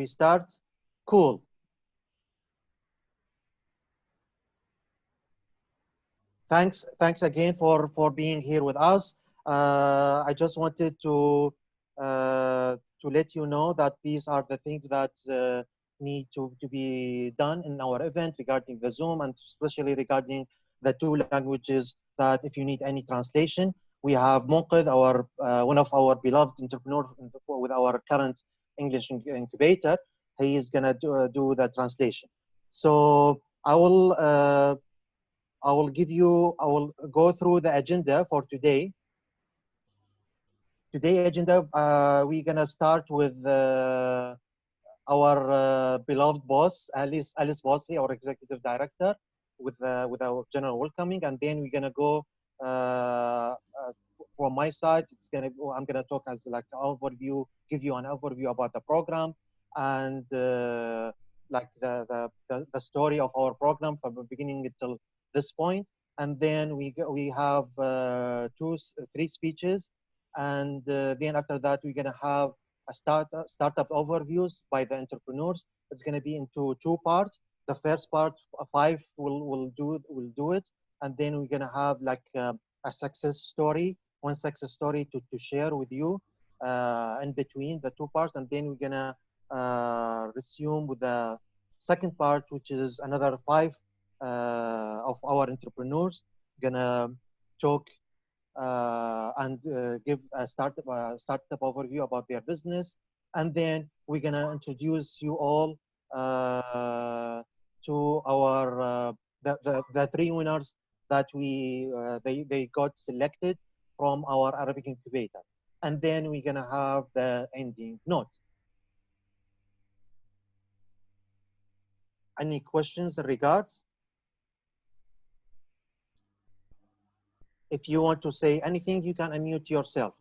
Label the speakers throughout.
Speaker 1: We start? Cool. Thanks again for being here with us. I just wanted to let you know that these are the things that need to be done in our event regarding the Zoom, and especially regarding the two languages, that if you need any translation, we have Munqidh, our one of our beloved entrepreneurs with our current English incubator. He is gonna do the translation. So I will go through the agenda for today. Today's agenda, we're gonna start with our beloved boss, Alice Bosley, our executive director, with our general welcoming, and then we're gonna go from my side. I'm gonna talk as like an overview, give you an overview about the program, and like the story of our program from the beginning until this point. And then we have three speeches, and then after that we're gonna have a startup overviews by the entrepreneurs. It's gonna be into two parts. The first part, five will do it, and then we're gonna have like a success story, one success story to share with you in between the two parts, and then we're gonna resume with the second part, which is another five of our entrepreneurs gonna talk and give a startup overview about their business, and then we're gonna introduce you all to our the three winners that they got selected from our Arabic incubator, and then we're gonna have the ending note. Any questions in regards? If you want to say anything, you can unmute yourself.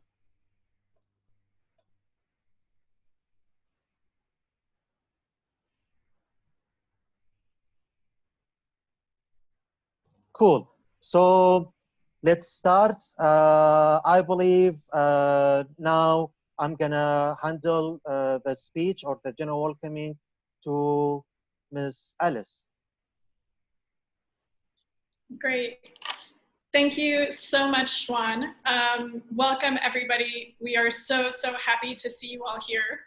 Speaker 1: Cool. So let's start. I believe now I'm gonna handle the speech or the general welcoming to Ms. Alice.
Speaker 2: Great. Thank you so much, Shwan. Welcome, everybody. We are so happy to see you all here.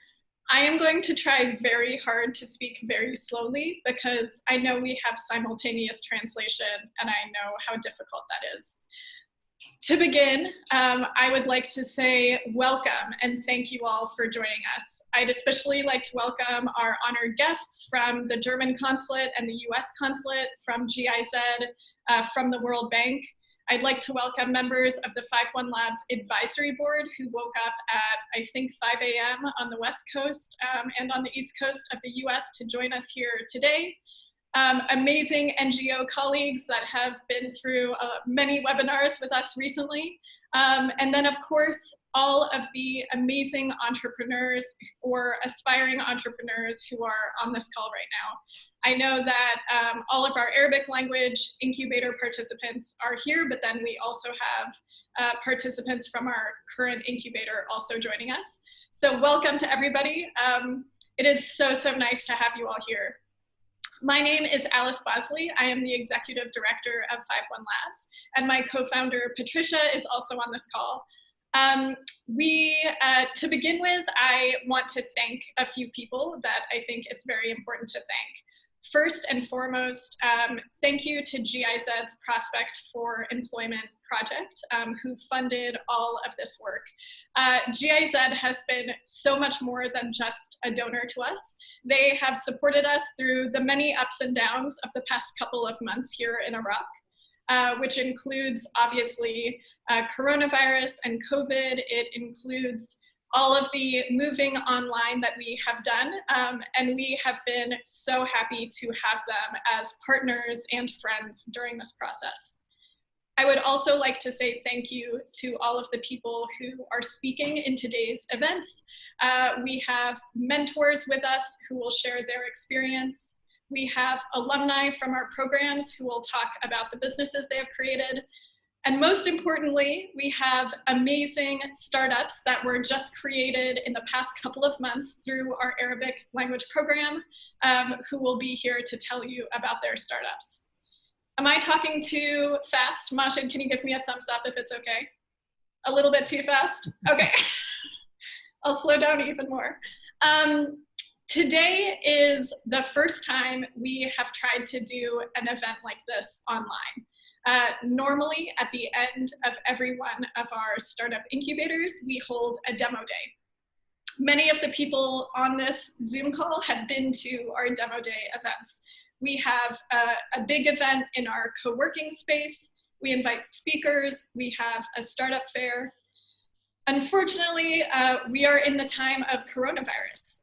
Speaker 2: I am going to try very hard to speak very slowly because I know we have simultaneous translation and I know how difficult that is. To begin, I would like to say welcome and thank you all for joining us. I'd especially like to welcome our honored guests from the German consulate and the US consulate, from GIZ, from the World Bank. I'd like to welcome members of the 5-1 Labs Advisory Board who woke up at, I think, 5 a.m. on the West Coast and on the East Coast of the US to join us here today. Amazing NGO colleagues that have been through many webinars with us recently. And then, of course, all of the amazing entrepreneurs or aspiring entrepreneurs who are on this call right now. I know that all of our Arabic language incubator participants are here, but then we also have participants from our current incubator also joining us. So welcome to everybody. It is so nice to have you all here. My name is Alice Bosley. I am the executive director of 5-1 Labs, and my co-founder Patricia is also on this call. To begin with, I want to thank a few people that I think it's very important to thank. First and foremost, thank you to GIZ's Prospect for Employment project, who funded all of this work. GIZ has been so much more than just a donor to us. They have supported us through the many ups and downs of the past couple of months here in Iraq, which includes obviously coronavirus and COVID. It includes all of the moving online that we have done, and we have been so happy to have them as partners and friends during this process. I would also like to say thank you to all of the people who are speaking in today's events. We have mentors with us who will share their experience. We have alumni from our programs who will talk about the businesses they have created. And most importantly, we have amazing startups that were just created in the past couple of months through our Arabic language program, who will be here to tell you about their startups. Am I talking too fast? Mashin, can you give me a thumbs up if it's okay? A little bit too fast? Okay. I'll slow down even more. Today is the first time we have tried to do an event like this online. Normally, at the end of every one of our startup incubators, we hold a demo day. Many of the people on this Zoom call have been to our demo day events. We have a big event in our co-working space. We invite speakers. We have a startup fair. Unfortunately, we are in the time of coronavirus.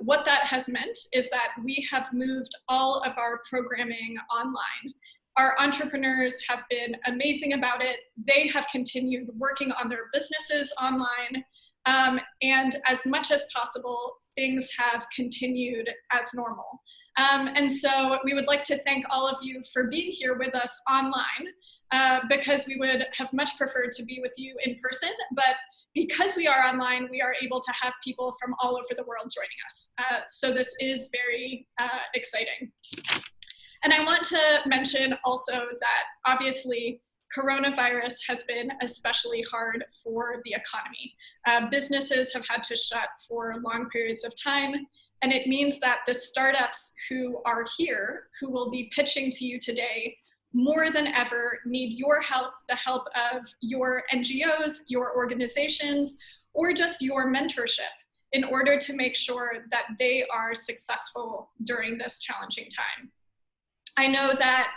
Speaker 2: What that has meant is that we have moved all of our programming online. Our entrepreneurs have been amazing about it. They have continued working on their businesses online. And as much as possible, things have continued as normal. And so we would like to thank all of you for being here with us online, because we would have much preferred to be with you in person, but because we are online, we are able to have people from all over the world joining us. So this is very exciting. And I want to mention also that obviously coronavirus has been especially hard for the economy. Businesses have had to shut for long periods of time, and it means that the startups who are here, who will be pitching to you today, more than ever need your help, the help of your NGOs, your organizations, or just your mentorship in order to make sure that they are successful during this challenging time. I know that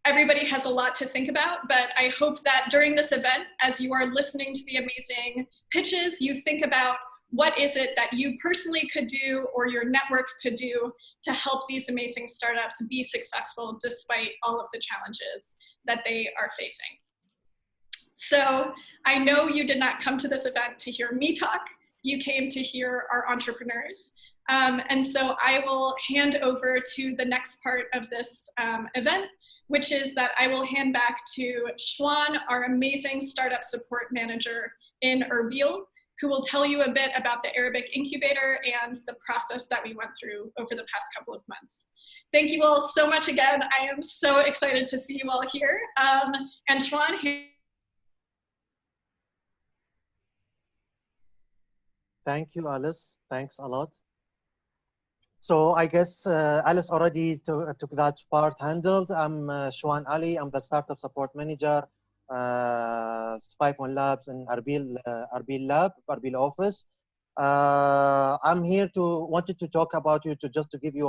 Speaker 2: everybody has a lot to think about, but I hope that during this event, as you are listening to the amazing pitches, you think about what is it that you personally could do or your network could do to help these amazing startups be successful despite all of the challenges that they are facing. So I know you did not come to this event to hear me talk. You came to hear our entrepreneurs. And so I will hand over to the next part of this event, which is that I will hand back to Shwan, our amazing startup support manager in Erbil, who will tell you a bit about the Arabic Incubator and the process that we went through over the past couple of months. Thank you all so much again. I am so excited to see you all here. And Shwan,
Speaker 1: Thank you, Alice. Thanks a lot. So I guess Alice already took that part handled. I'm Shwan Ali. I'm the Startup Support Manager, 51 Labs in Erbil office. I'm here wanted to talk about you just to give you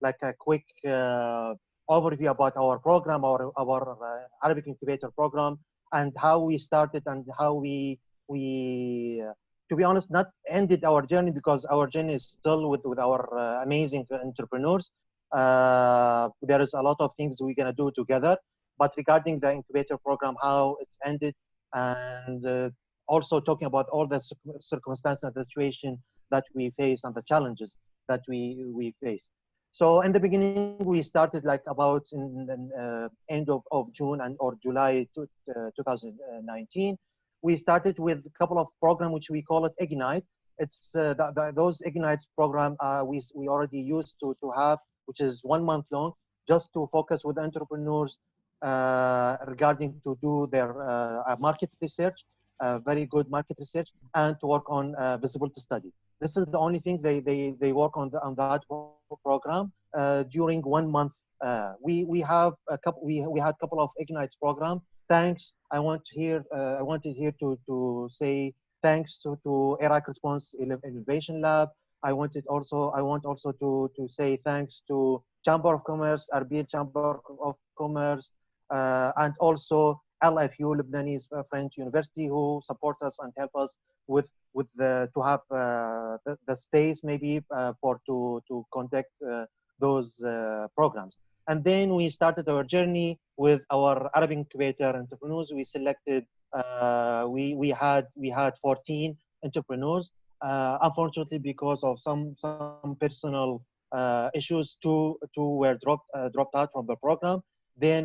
Speaker 1: like a quick overview about our program, our Arabic Incubator program, and how we started and how we to be honest, not ended our journey, because our journey is still with our amazing entrepreneurs. There is a lot of things we're gonna do together, but regarding the incubator program, how it's ended, and also talking about all the circumstances and the situation that we face and the challenges that we face. So in the beginning, we started like about in the end of June or July 2019. We started with a couple of programs which we call it Ignite. It's those Ignites program we already used to have, which is 1 month long, just to focus with entrepreneurs regarding to do their market research, very good market research, and to work on visibility study. This is the only thing they work on that program during 1 month. We had a couple of Ignites program. Thanks. I wanted here to say thanks to Iraq Response Innovation Lab. I want also to say thanks to Chamber of Commerce, Erbil Chamber of Commerce, and also LFU, Lebanese French University, who support us and help us to have the space maybe to conduct those programs. And then we started our journey with our Arabic Incubator entrepreneurs. We selected, we had 14 entrepreneurs. Unfortunately, because of some personal issues, two were dropped out from the program. Then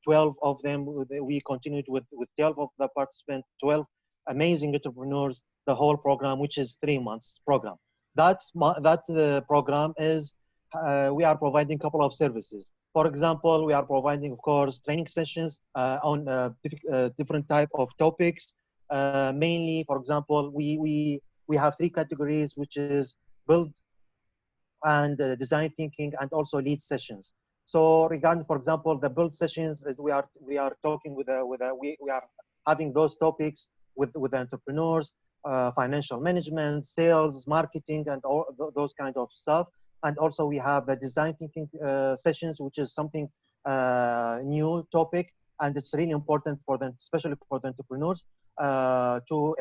Speaker 1: 12 of them, we continued with 12 of the participants, 12 amazing entrepreneurs, the whole program, which is 3 months program. That program is, we are providing a couple of services. For example, we are providing, of course, training sessions on different type of topics. Mainly, for example, we have 3 categories, which is build and design thinking, and also lead sessions. So regarding, for example, the build sessions, we are talking we are having those topics with entrepreneurs, financial management, sales, marketing, and all those kind of stuff. And also we have the design thinking sessions, which is something new topic, and it's really important for them, especially for the entrepreneurs, to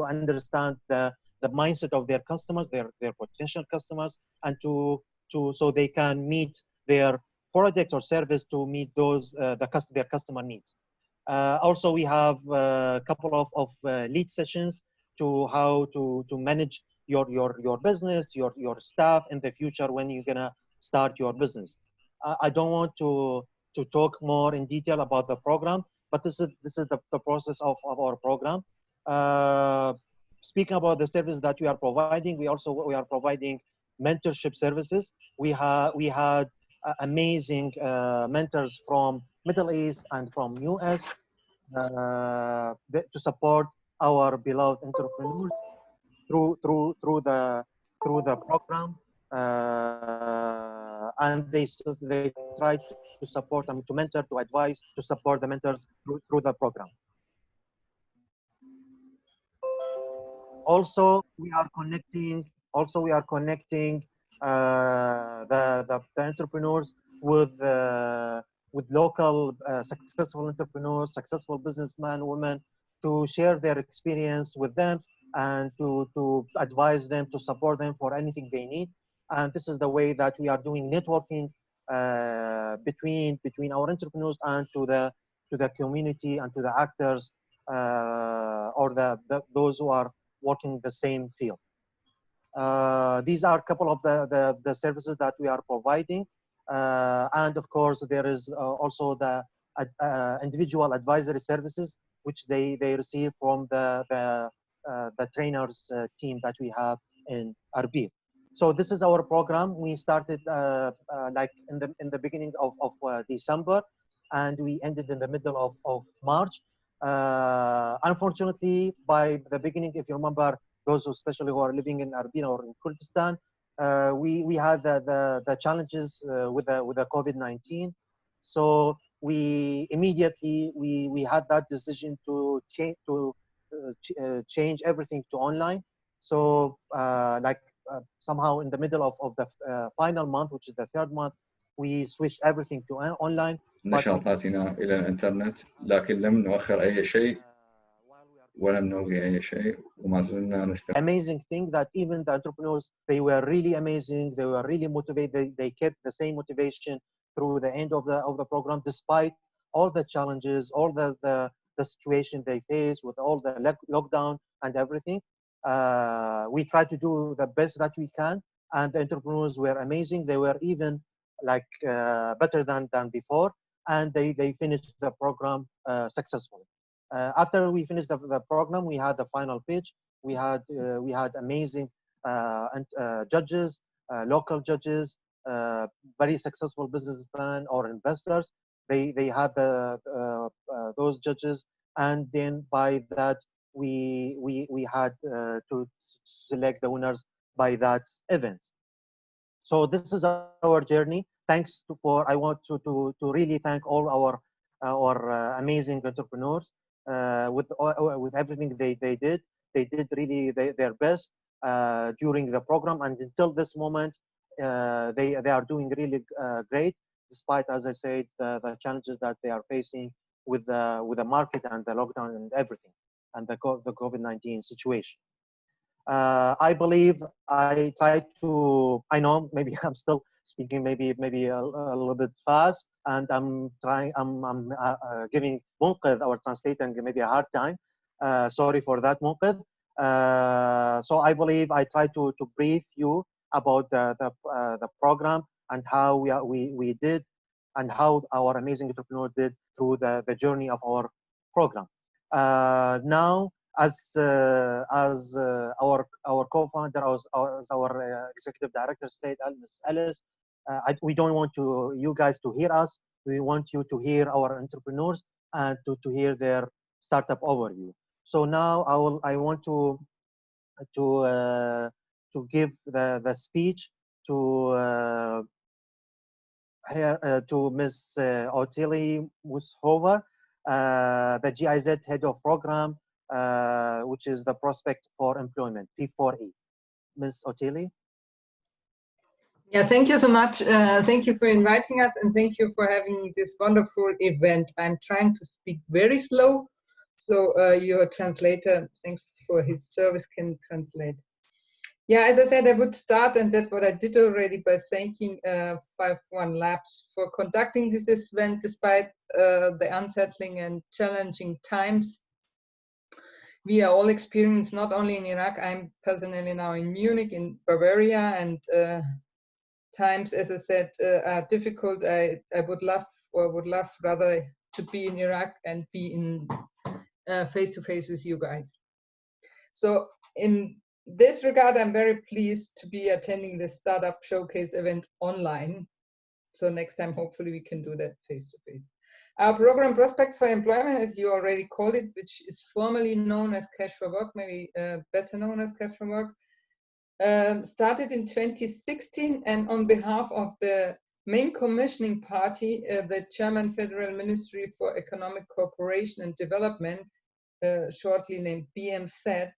Speaker 1: understand the mindset of their customers, their potential customers, and so they can meet their product or service to meet those their customer needs. Also, we have a couple of lead sessions to how to manage your business, your staff in the future when you're gonna start your business. I don't want to talk more in detail about the program, but this is the process of our program. Speaking about the service that we are providing, we are providing mentorship services. We had amazing mentors from Middle East and from US to support our beloved entrepreneurs through the program, and they try to support them, to mentor, to advise, to support the mentors through the program. Also, we are connecting. The entrepreneurs with local successful entrepreneurs, successful businessmen, women, to share their experience with them and to advise them, to support them for anything they need. And this is the way that we are doing networking between our entrepreneurs and to the community and to the actors or those who are working the same field. These are a couple of the services that we are providing. And of course, there is also the individual advisory services, which they receive from the trainers team that we have in Erbil. So this is our program. We started like in the beginning of December, and we ended in the middle of March. Unfortunately, by the beginning, if you remember, those especially who are living in Erbil or in Kurdistan, we had the challenges with the COVID-19. So we immediately we had that decision to change everything to online. So somehow in the middle of the final month, which is the 3rd month, we switched everything to online.
Speaker 3: نشاطاتنا إلى الإنترنت، لكن لم نؤخر أي شيء ولم نلغي أي شيء وما زلنا نستمر.
Speaker 1: Amazing thing that even the entrepreneurs, they were really amazing. They were really motivated. They kept the same motivation through the end of the program, despite all the challenges, all the situation they face with all the lockdown and everything. We tried to do the best that we can, and the entrepreneurs were amazing. They were even like better than before, and they finished the program successfully. After we finished the program, we had the final pitch. We had amazing judges, local judges, very successful businessmen or investors. They had those judges, and then by that we had to select the winners by that event. So this is our journey. Thanks I want to really thank all our amazing entrepreneurs with everything they did. They did really their best during the program, and until this moment, they are doing really great, despite, as I said, the challenges that they are facing with the market and the lockdown and everything, and the COVID-19 situation. I believe I tried to. I know maybe I'm still speaking maybe a little bit fast, and I'm giving Munqidh, our translator, maybe a hard time. Sorry for that, Munqidh. So I believe I tried to brief you about the program and how we did and how our amazing entrepreneur did through the journey of our program. Now, as our co-founder, as our executive director said, Ms. Alice, we don't want you guys to hear us. We want you to hear our entrepreneurs and to hear their startup overview. So now I want to give the speech to to Ms. Ottilie Mooshofer, the GIZ head of program, which is the prospect for employment, P4E. Ms. Ottilie.
Speaker 4: Yeah, thank you so much. Thank you for inviting us, and thank you for having this wonderful event. I'm trying to speak very slow, so your translator, thanks for his service, can translate. Yeah, as I said, I would start, and that's what I did already, by thanking 51 Labs for conducting this event despite the unsettling and challenging times we are all experienced, not only in Iraq. I'm personally now in Munich, in Bavaria, and times, as I said, are difficult. I would love rather to be in Iraq and be in face to face with you guys. So in this regard, I'm very pleased to be attending the Startup Showcase event online. So next time, hopefully we can do that face to face. Our program Prospects for Employment, as you already called it, which is formally known as Cash for Work, maybe better known as Cash for Work, started in 2016, and on behalf of the main commissioning party, the German Federal Ministry for Economic Cooperation and Development, shortly named BMZ,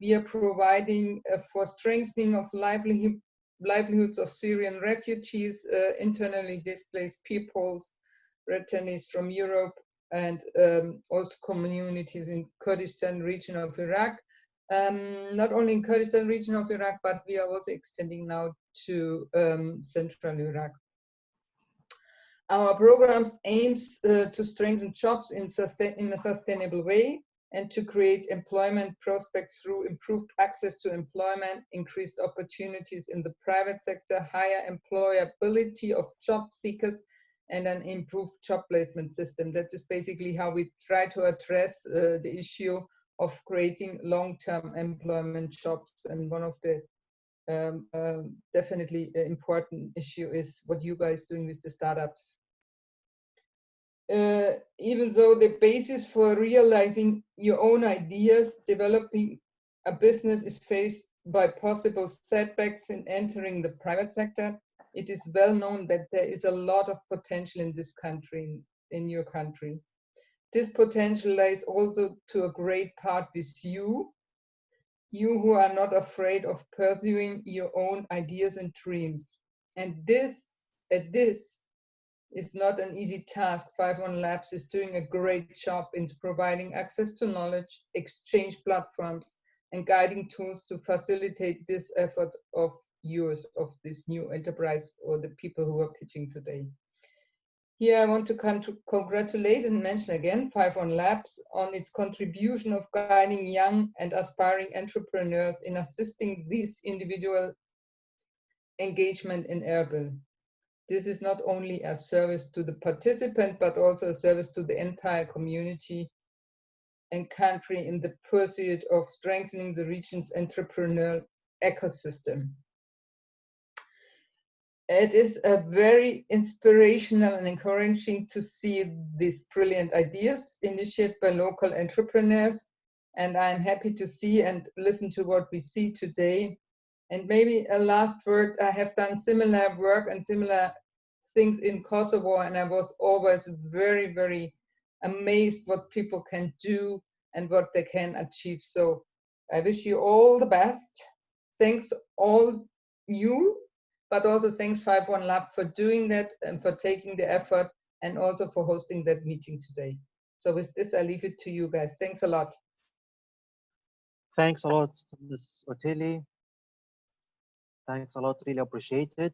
Speaker 4: we are providing for strengthening of livelihoods of Syrian refugees, internally displaced peoples, returnees from Europe, and also communities in Kurdistan region of Iraq. Not only in Kurdistan region of Iraq, but we are also extending now to central Iraq. Our program aims to strengthen jobs in a sustainable way and to create employment prospects through improved access to employment, increased opportunities in the private sector, higher employability of job seekers, and an improved job placement system. That is basically how we try to address the issue of creating long-term employment jobs. And one of the definitely important issue is what you guys doing with the startups. Even though the basis for realizing your own ideas, developing a business is faced by possible setbacks in entering the private sector, it is well known that there is a lot of potential in this country, in your country. This potential lies also to a great part with you who are not afraid of pursuing your own ideas and dreams. And this is not an easy task. 51 Labs is doing a great job in providing access to knowledge, exchange platforms, and guiding tools to facilitate this effort of yours, of this new enterprise, or the people who are pitching today. Here I want to congratulate and mention again 51 Labs on its contribution of guiding young and aspiring entrepreneurs in assisting this individual engagement in Erbil. This is not only a service to the participant, but also a service to the entire community and country in the pursuit of strengthening the region's entrepreneurial ecosystem. It is a very inspirational and encouraging to see these brilliant ideas initiated by local entrepreneurs. And I'm happy to see and listen to what we see today. And maybe a last word, I have done similar work and similar things in Kosovo, and I was always very, very amazed what people can do and what they can achieve. So I wish you all the best. Thanks all you, but also thanks 51 Lab for doing that and for taking the effort, and also for hosting that meeting today. So with this, I leave it to you guys. Thanks a lot.
Speaker 1: Thanks a lot, Ms. Ottilie. Thanks a lot, really appreciate it.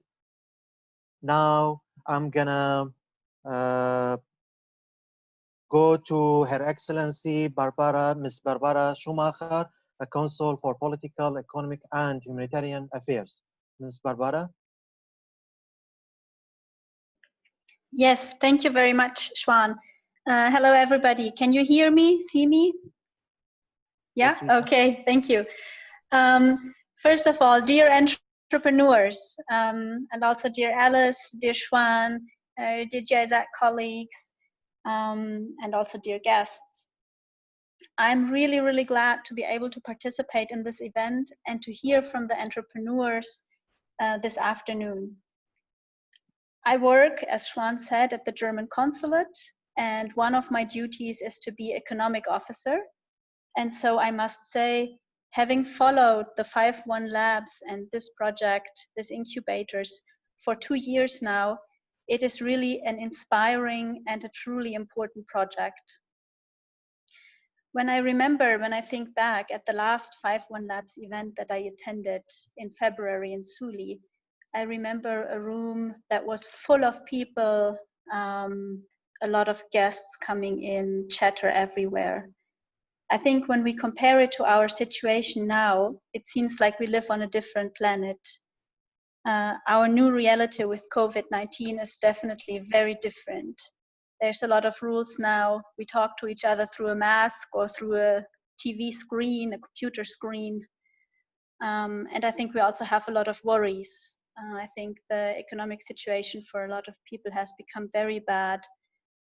Speaker 1: Now I'm gonna go to Her Excellency Ms. Barbara Schumache, the Consul for Political, Economic, and Humanitarian Affairs. Ms. Barbara.
Speaker 5: Yes, thank you very much, Shwan. Hello, everybody. Can you hear me, see me? Yeah,
Speaker 1: Yes,
Speaker 5: okay, thank you. First of all, dear entrepreneurs, and also dear Alice, dear Shwan, dear GIZ colleagues, and also dear guests. I'm really, really glad to be able to participate in this event and to hear from the entrepreneurs this afternoon. I work, as Shwan said, at the German consulate, and one of my duties is to be economic officer. And so I must say, having followed the 5-1 labs and this project, this incubators, for 2 years now, it is really an inspiring and a truly important project. When I think back at the last 5-1 labs event that I attended in February in Suli, I remember a room that was full of people, a lot of guests coming in, chatter everywhere. I think when we compare it to our situation now, it seems like we live on a different planet. Our new reality with COVID-19 is definitely very different. There's a lot of rules now. We talk to each other through a mask or through a TV screen, a computer screen. And I think we also have a lot of worries. I think the economic situation for a lot of people has become very bad.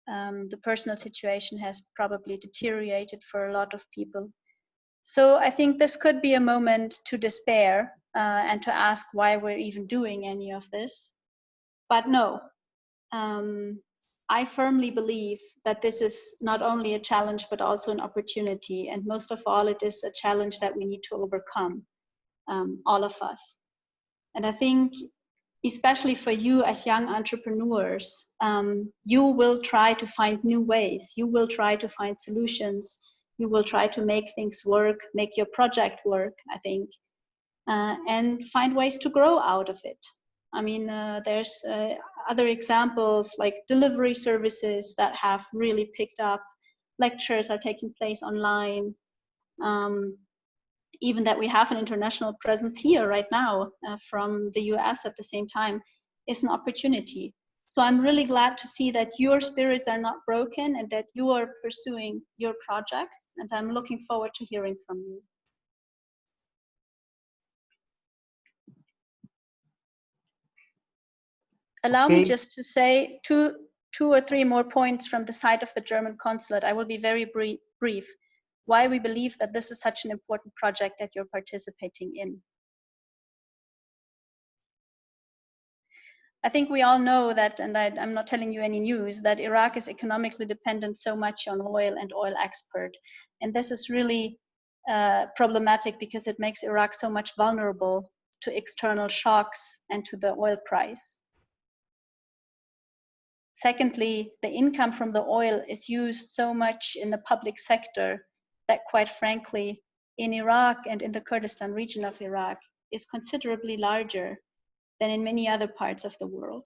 Speaker 5: The personal situation has probably deteriorated for a lot of people. So I think this could be a moment to despair and to ask why we're even doing any of this. But no, I firmly believe that this is not only a challenge, but also an opportunity. And most of all, it is a challenge that we need to overcome, all of us. And I think, especially for you as young entrepreneurs, you will try to find new ways. You will try to find solutions. You will try to make things work, make your project work, I think, and find ways to grow out of it. I mean, there's other examples like delivery services that have really picked up. Lectures are taking place online. Even that we have an international presence here right now from the US at the same time is an opportunity. So I'm really glad to see that your spirits are not broken and that you are pursuing your projects, and I'm looking forward to hearing from you. Allow me just to say two or three more points from the side of the German consulate. I will be very brief. Why we believe that this is such an important project that you're participating in. I think we all know that, and I'm not telling you any news, that Iraq is economically dependent so much on oil and oil export. And this is really problematic because it makes Iraq so much vulnerable to external shocks and to the oil price. Secondly, the income from the oil is used so much in the public sector that, quite frankly, in Iraq and in the Kurdistan region of Iraq is considerably larger than in many other parts of the world.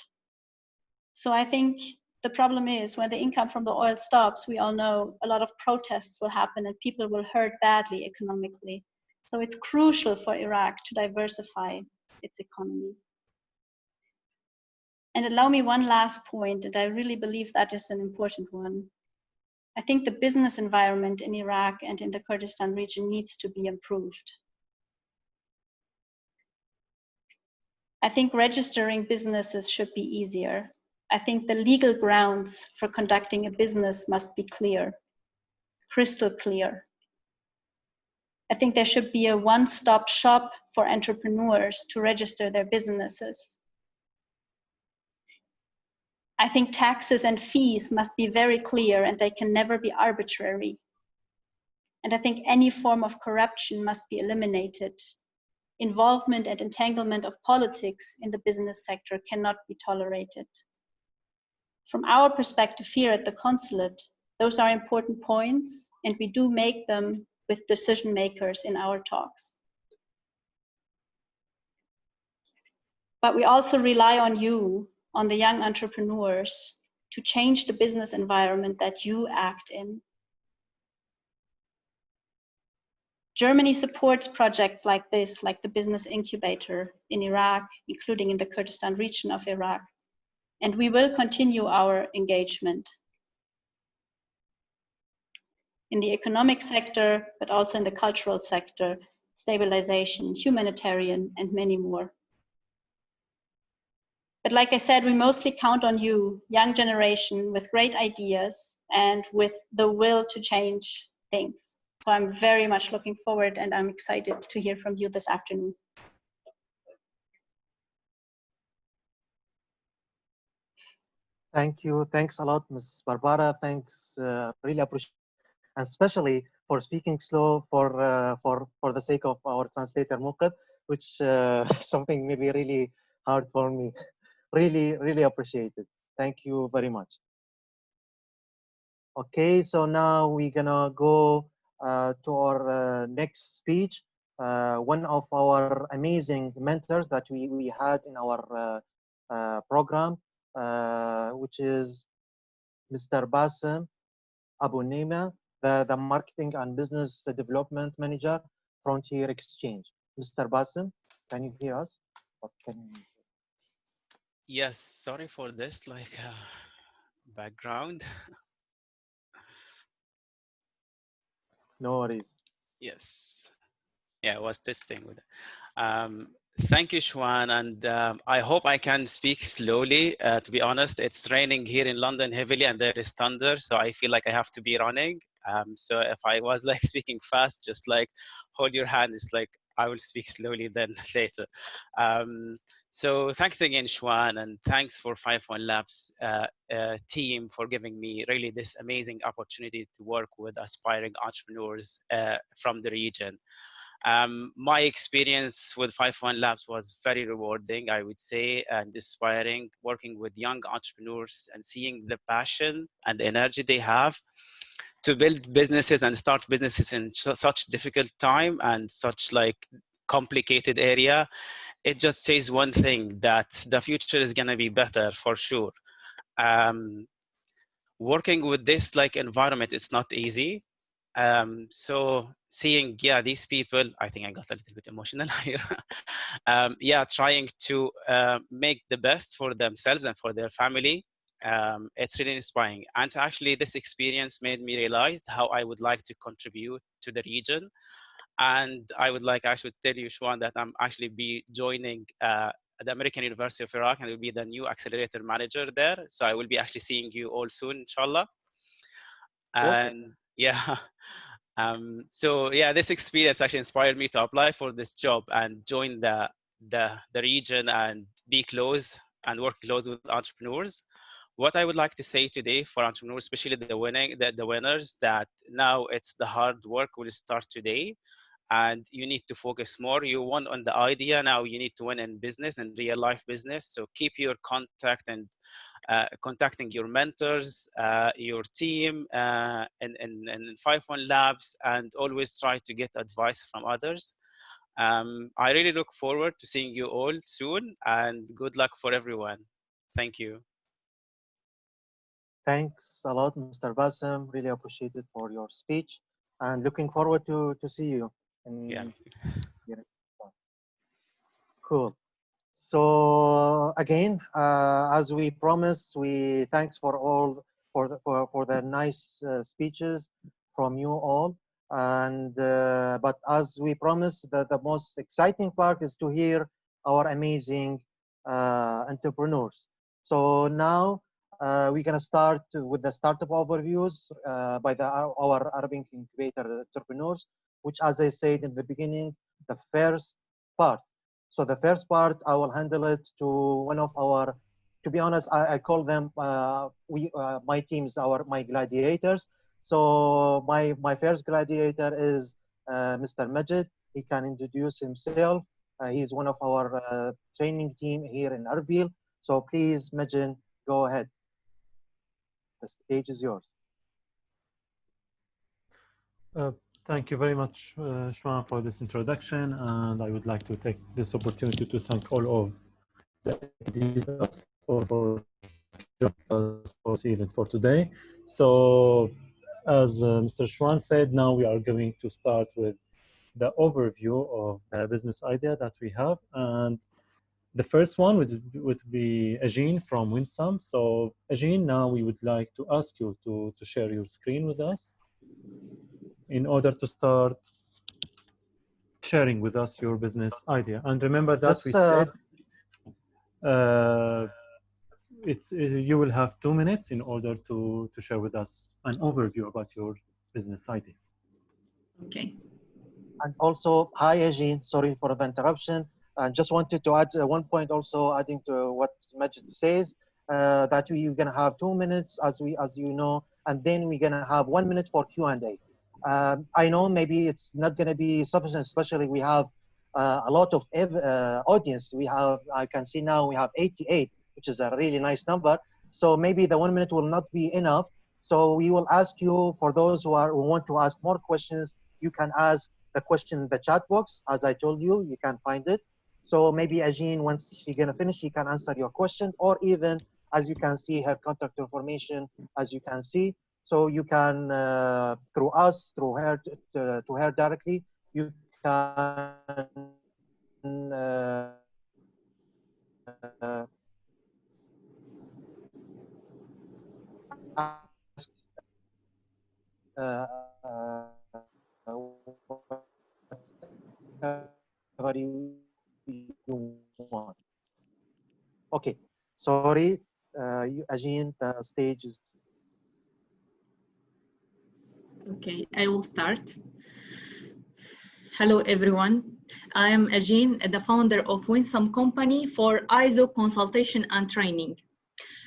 Speaker 5: So I think the problem is when the income from the oil stops, we all know a lot of protests will happen and people will hurt badly economically. So it's crucial for Iraq to diversify its economy. And allow me one last point, and I really believe that is an important one. I think the business environment in Iraq and in the Kurdistan region needs to be improved. I think registering businesses should be easier. I think the legal grounds for conducting a business must be clear, crystal clear. I think there should be a one-stop shop for entrepreneurs to register their businesses. I think taxes and fees must be very clear and they can never be arbitrary. And I think any form of corruption must be eliminated. Involvement and entanglement of politics in the business sector cannot be tolerated. From our perspective here at the consulate, those are important points, and we do make them with decision makers in our talks. But we also rely on you, on the young entrepreneurs, to change the business environment that you act in. Germany supports projects like this, like the Business Incubator in Iraq, including in the Kurdistan region of Iraq. and we will continue our engagement in the economic sector, but also in the cultural sector, stabilization, humanitarian, and many more. But like I said, we mostly count on you, young generation, with great ideas and with the will to change things. So I'm very much looking forward, and I'm excited to hear from you this afternoon.
Speaker 1: Thank you. Thanks a lot, Ms. Barbara. Thanks. Really appreciate, and especially for speaking slow for the sake of our translator Muqad, which something maybe really hard for me. Really appreciate it. Thank you very much. Okay, so now we're gonna go to our next speech. One of our amazing mentors that we had in our program, which is Mr. Bassem Abu Nima, the Marketing and Business Development Manager, Frontier Exchange. Mr. Bassem, can you hear us? Or can you...
Speaker 6: Yes, sorry for this, background.
Speaker 1: No worries.
Speaker 6: Yes. Yeah, I was testing with it. Thank you, Shwan, and I hope I can speak slowly. To be honest, it's raining here in London heavily and there is thunder, so I feel like I have to be running. So if I was like speaking fast, just like hold your hand, it's like I will speak slowly then later. So thanks again, Shwan, and thanks for 51 Labs team for giving me really this amazing opportunity to work with aspiring entrepreneurs from the region. My experience with 51 Labs was very rewarding, I would say, and inspiring, working with young entrepreneurs and seeing the passion and the energy they have to build businesses and start businesses in such difficult time and such like complicated area. It just says one thing, that the future is going to be better for sure. Working with this like environment, it's not easy. So seeing, yeah, these people, I think I got a little bit emotional here. Yeah, trying to make the best for themselves and for their family. It's really inspiring. And actually this experience made me realize how I would like to contribute to the region. And I would like actually to tell you, Shwan, that I'm actually be joining the American University of Iraq, and will be the new accelerator manager there. So I will be actually seeing you all soon, inshallah. And yeah, so yeah, this experience actually inspired me to apply for this job and join the region and be close and work close with entrepreneurs. What I would like to say today for entrepreneurs, especially the winners, that now it's the hard work will start today, and you need to focus more. You won on the idea, now you need to win in business and real life business. So keep your contact and contacting your mentors, your team, and 51 Labs, and always try to get advice from others. I really look forward to seeing you all soon, and good luck for everyone. Thank you.
Speaker 1: Thanks a lot, Mr. Bassem. Really appreciate it for your speech, and looking forward to see you.
Speaker 6: Yeah.
Speaker 1: Cool. So again, as we promised, we thanks for all for the nice speeches from you all. And but as we promised, the most exciting part is to hear our amazing entrepreneurs. So now we're gonna start with the startup overviews by our Arabic Incubator entrepreneurs, which, as I said in the beginning, the first part. So the first part, I will handle it to one of our, to be honest, I call them, my teams, my gladiators. So my first gladiator is Mr. Majid. He can introduce himself. He's one of our training team here in Erbil. So please, Majid, go ahead. The stage is yours.
Speaker 7: Thank you very much, Shwan, for this introduction, and I would like to take this opportunity to thank all of the attendees for this event for today. So, as Mr. Shwan said, now we are going to start with the overview of the business idea that we have, and The first one would be Ajin from Winsome. So Ajin, now we would like to ask you to share your screen with us in order to start sharing with us your business idea. And remember that we said you will have 2 minutes in order to share with us an overview about your business idea.
Speaker 8: Okay.
Speaker 1: And also, hi, Ajin. Sorry for the interruption. I just wanted to add one point also, adding to what Majid says, that you're going to have 2 minutes, as you know, and then we're going to have 1 minute for Q&A. I know maybe it's not going to be sufficient, especially we have a lot of audience. I can see now we have 88, which is a really nice number. So maybe the 1 minute will not be enough. So we will ask you, for those who want to ask more questions, you can ask the question in the chat box. As I told you, you can find it. So maybe Ajin, once she's gonna finish, she can answer your question, or even, as you can see, her contact information, as you can see. So you can, through us, through her, to her directly, you can ask whatever you want. Okay, sorry, Ajin, the stage is.
Speaker 8: Okay, I will start. Hello, everyone. I am Ajin, the founder of Winsome Company for ISO consultation and training.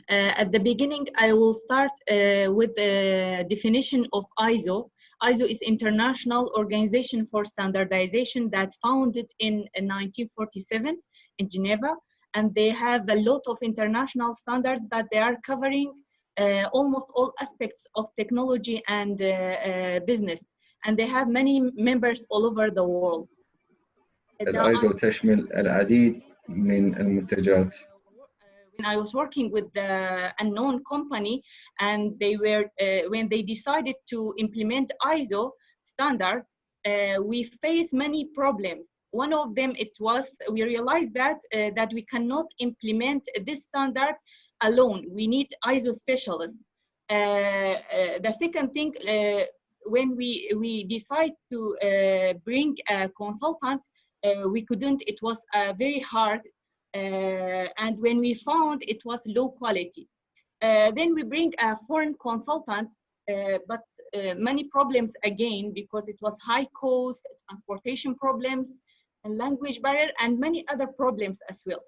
Speaker 8: At the beginning, I will start with the definition of ISO. ISO is International Organization for Standardization that founded in 1947 in Geneva, and they have a lot of international standards that they are covering almost all aspects of technology and business, and they have many members all over the world.
Speaker 3: الآيزو تشمل العديد من المنتجات.
Speaker 8: When I was working with the unknown company, and they were when they decided to implement ISO standard, we faced many problems. One of them, it was we realized that that we cannot implement this standard alone. We need ISO specialists. The second thing, when we decide to bring a consultant, we couldn't. It was very hard. And when we found it was low quality. Then we bring a foreign consultant, but many problems again, because it was high cost, transportation problems, and language barrier, and many other problems as well.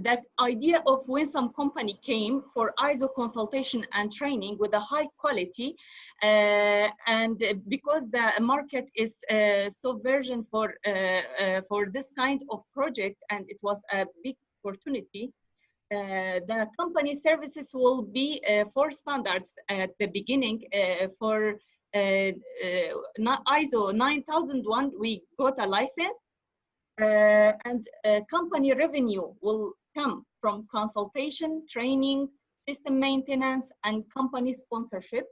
Speaker 8: That idea of Winsome Company came for ISO consultation and training with a high quality, and because the market is so virgin for this kind of project, and it was a big opportunity, the company services will be 4 standards at the beginning. For ISO 9001, we got a license. And company revenue will come from consultation, training, system maintenance, and company sponsorship.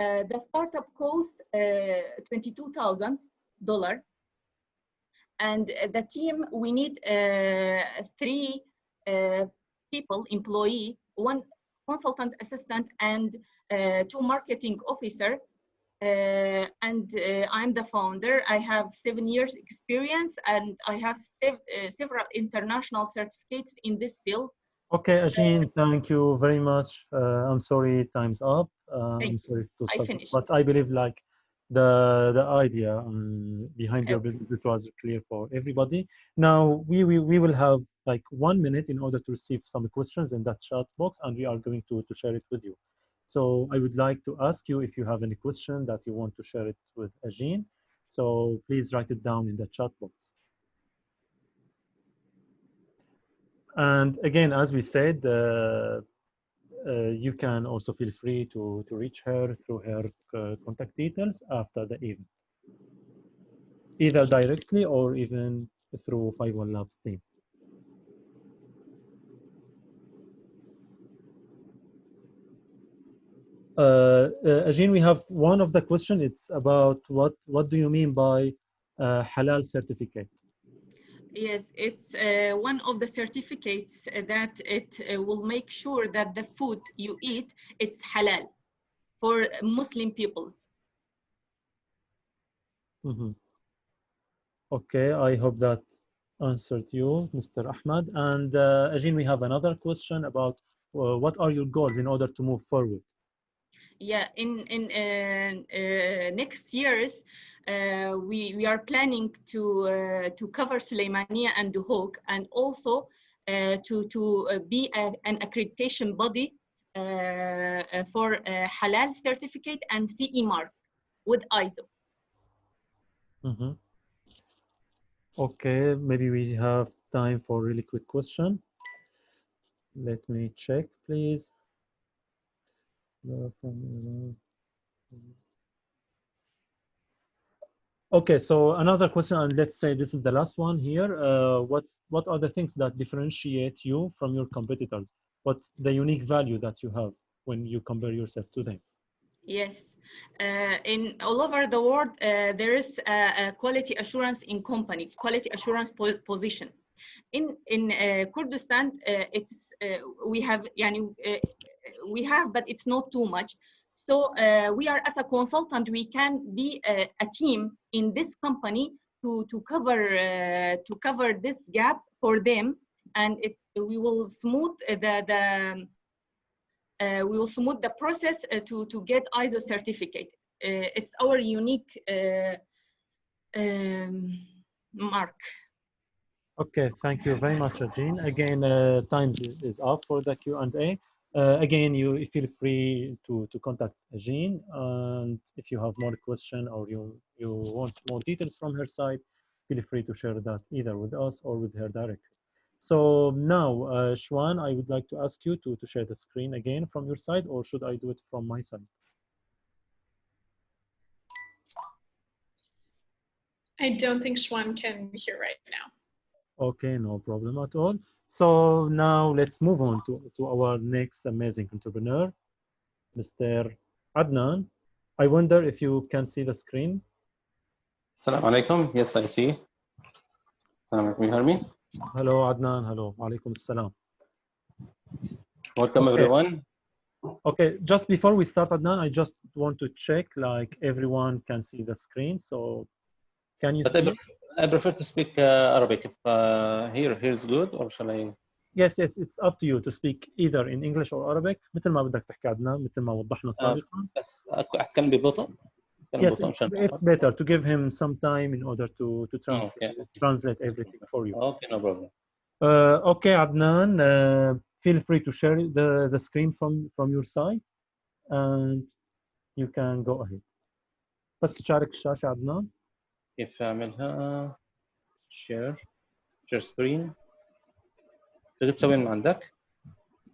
Speaker 8: The startup cost $22,000. And the team, we need 3 people, employee, 1 consultant assistant, and 2 marketing officer. And I'm the founder. I have 7 years experience, and I have several international certificates in this field.
Speaker 7: Okay, Ajin, thank you very much. I'm sorry, time's up. I'm sorry to stop, but I believe like the idea behind your business, it was clear for everybody. Now we will have like 1 minute in order to receive some questions in that chat box, and we are going to share it with you. So I would like to ask you if you have any question that you want to share it with Ajin. So please write it down in the chat box. And again, as we said, you can also feel free to reach her through her contact details after the event, either directly or even through 51 Labs team. Ajin, we have one of the question. It's about what do you mean by halal certificate?
Speaker 8: Yes, it's one of the certificates that it will make sure that the food you eat, it's halal for Muslim peoples.
Speaker 7: Mm-hmm. Okay, I hope that answered you, Mr. Ahmad. And again, we have another question about what are your goals in order to move forward?
Speaker 8: Yeah, in next years, we are planning to cover Suleymania and Duhok, and also to be an accreditation body for halal certificate and CE mark with ISO.
Speaker 7: Mm-hmm. Okay, maybe we have time for a really quick question. Let me check, please. Okay, so another question, and let's say this is the last one here. What are the things that differentiate you from your competitors? What's the unique value that you have when you compare yourself to them?
Speaker 8: Yes, in all over the world, there is a quality assurance in companies, quality assurance position. In Kurdistan, it's we have, but it's not too much. So we are, as a consultant, we can be a team in this company to cover this gap for them, and we will smooth the process to get ISO certificate. It's our unique mark.
Speaker 7: Okay, thank you very much, Ajin. Again, time is up for the Q&A. Again, you feel free to contact Ajin, and if you have more question or you want more details from her side, feel free to share that either with us or with her directly. So now, Shwan, I would like to ask you to share the screen again from your side, or should I do it from my side?
Speaker 2: I don't think Shwan can hear right now.
Speaker 7: Okay, no problem at all. So now let's move on to our next amazing entrepreneur, Mr. Adnan. I wonder if you can see the screen.
Speaker 9: Assalamu alaikum. Yes, I see. Assalamu alaikum. You hear me?
Speaker 7: Hello, Adnan. Hello. Alaikum assalam.
Speaker 9: Welcome, everyone.
Speaker 7: Okay, just before we start, Adnan, I just want to check like everyone can see the screen. So can you see?
Speaker 9: I prefer to speak Arabic. If here's good, or shall I?
Speaker 7: Yes, it's up to you to speak either in English or Arabic. مثل ما بدك تحكي عدنان، مثل ما وضحنا سابقا.
Speaker 9: بس أتكلم ببطء.
Speaker 7: Yes, it's better to give him some time in order to translate everything for you.
Speaker 9: Okay, no problem.
Speaker 7: Okay, Adnan, feel free to share the screen from your side, and you can go ahead. بس تشارك الشاشة عدنان.
Speaker 9: كيف أعملها؟ share screen. تقدر تسوي من عندك؟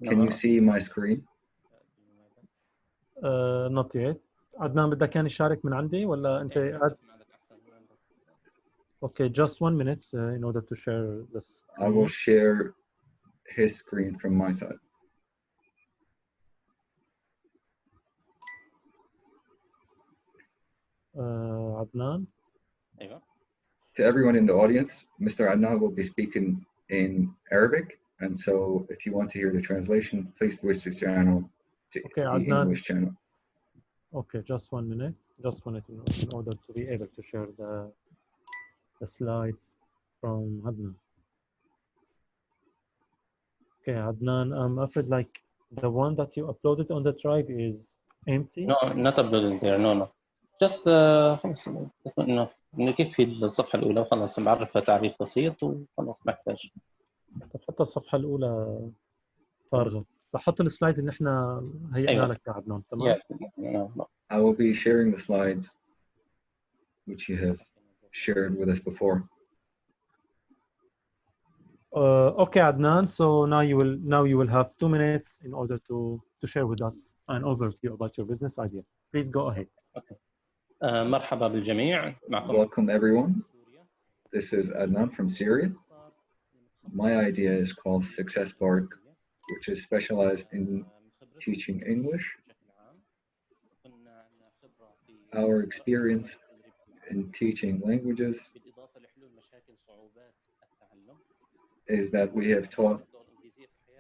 Speaker 3: Can you see my screen?
Speaker 7: Not yet. عدنان بدك كان يشارك من عندي ولا أنت قاعد؟ Okay, just 1 minute in order to share this.
Speaker 3: I will share his screen from my side.
Speaker 7: Adnan.
Speaker 3: To everyone in the audience, Mr. Adnan will be speaking in Arabic, and so if you want to hear the translation, please switch the channel to the English channel.
Speaker 7: Okay, just 1 minute. Just 1 minute in order to be able to share the slides from Adnan. Okay, Adnan, I'm afraid like the one that you uploaded on the drive is empty.
Speaker 9: No, not uploaded there. No. Just خلاص enough. نكفي الصفحة الأولى وخلاص بعرفها تعريف بسيط وخلاص ما احتاج.
Speaker 7: طب حتى الصفحة الأولى فارغة. حط السلايد اللي احنا هيئنا لك يا عدنان، تمام؟
Speaker 3: I will be sharing the slides which you have shared with us before.
Speaker 7: Okay, Adnan. So now you will have 2 minutes in order to share with us an overview about your business idea. Please go ahead.
Speaker 9: Okay. مرحبا بالجميع.
Speaker 3: Welcome everyone. This is Adnan from Syria. My idea is called Success Park, which is specialized in teaching English. Our experience in teaching languages is that we have taught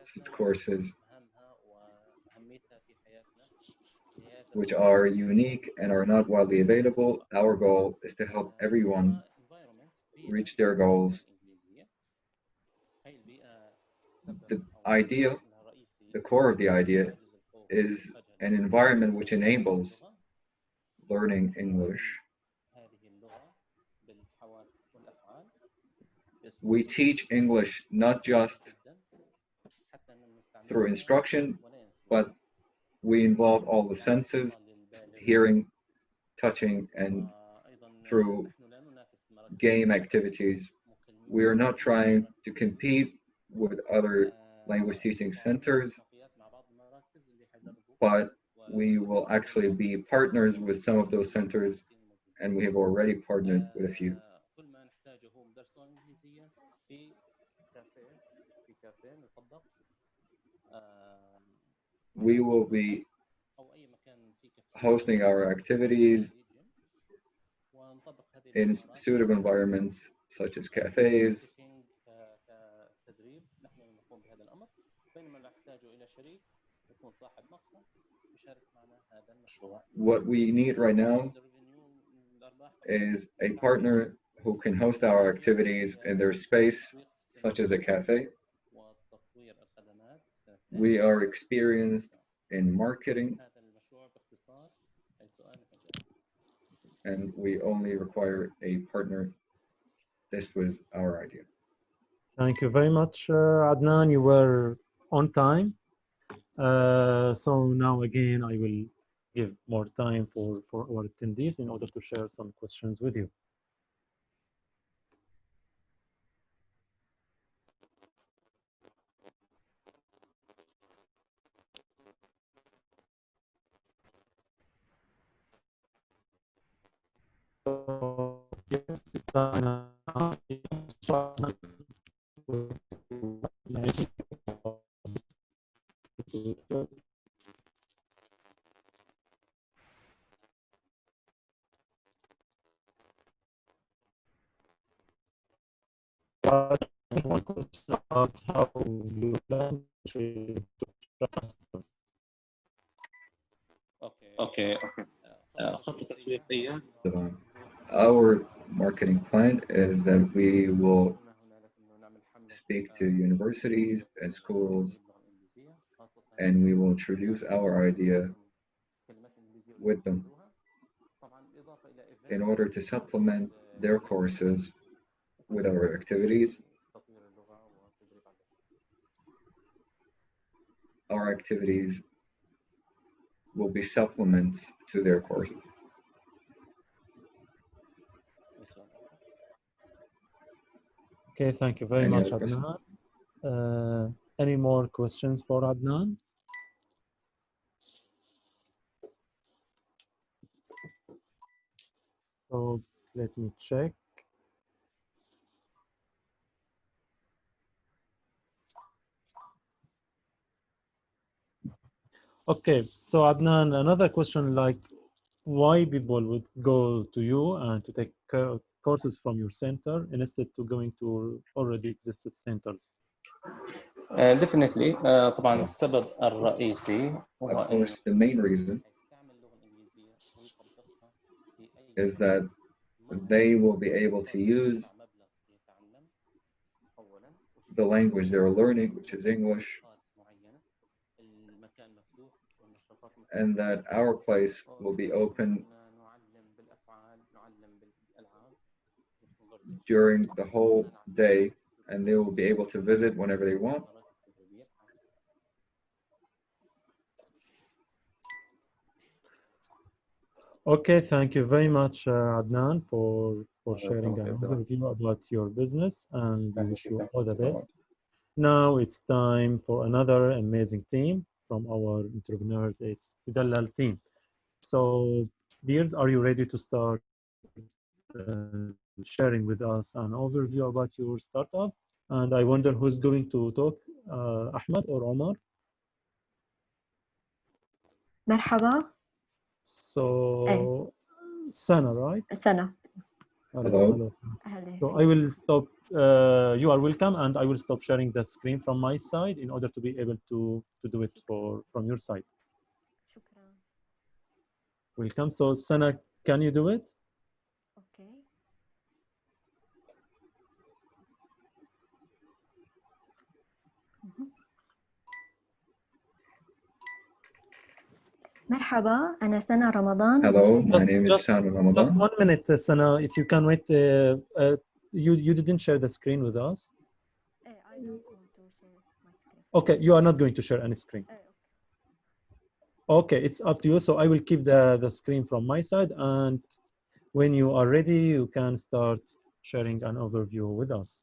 Speaker 3: such courses which are unique and are not widely available. Our goal is to help everyone reach their goals. The idea, the core of the idea, is an environment which enables learning English. We teach English not just through instruction, but we involve all the senses, hearing, touching, and through game activities. We are not trying to compete with other language teaching centers, but we will actually be partners with some of those centers, and we have already partnered with a few. We will be hosting our activities in suitable environments such as cafes. What we need right now is a partner who can host our activities in their space, such as a cafe. We are experienced in marketing, and we only require a partner. This was our idea.
Speaker 7: Thank you very much, Adnan. You were on time. So now again, I will give more time for our attendees in order to share some questions with you. How you plan to
Speaker 9: Okay. خطة تسويقية.
Speaker 3: Our marketing plan is that we will speak to universities and schools, and we will introduce our idea with them in order to supplement their courses with our activities. Our activities will be supplements to their courses.
Speaker 7: Okay, thank you very much, Adnan. Any more questions for Adnan? So let me check. Okay, so Adnan, another question, like why people would go to you and to take courses from your center instead to going to already existed centers?
Speaker 9: Definitely. طبعا السبب الرئيسي هو
Speaker 3: Of course, the main reason is that they will be able to use the language they're learning, which is English, and that our place will be open during the whole day, and they will be able to visit whenever they want.
Speaker 7: Okay, thank you very much, Adnan, for sharing an overview about your business, and we wish you all the best. Now it's time for another amazing team from our entrepreneurs. It's the Dalal team. So, dears, are you ready to start sharing with us an overview about your startup? And I wonder who's going to talk, Ahmed or Omar?
Speaker 10: مرحبا.
Speaker 7: So, Sana, right?
Speaker 10: Sana.
Speaker 3: Hello.
Speaker 7: So I will stop. You are welcome, and I will stop sharing the screen from my side in order to be able to do it from your side. Welcome. So Sana, can you do it?
Speaker 10: Okay. مرحبا أنا سنة رمضان.
Speaker 3: Hello, my name is Sana
Speaker 7: Just
Speaker 3: Ramadan.
Speaker 7: 1 minute, Sana, if you can wait. You didn't share the screen with us.
Speaker 10: I don't want to share my screen.
Speaker 7: Okay, you are not going to share any screen. Okay, it's up to you. So I will keep the screen from my side, and when you are ready, you can start sharing an overview with us.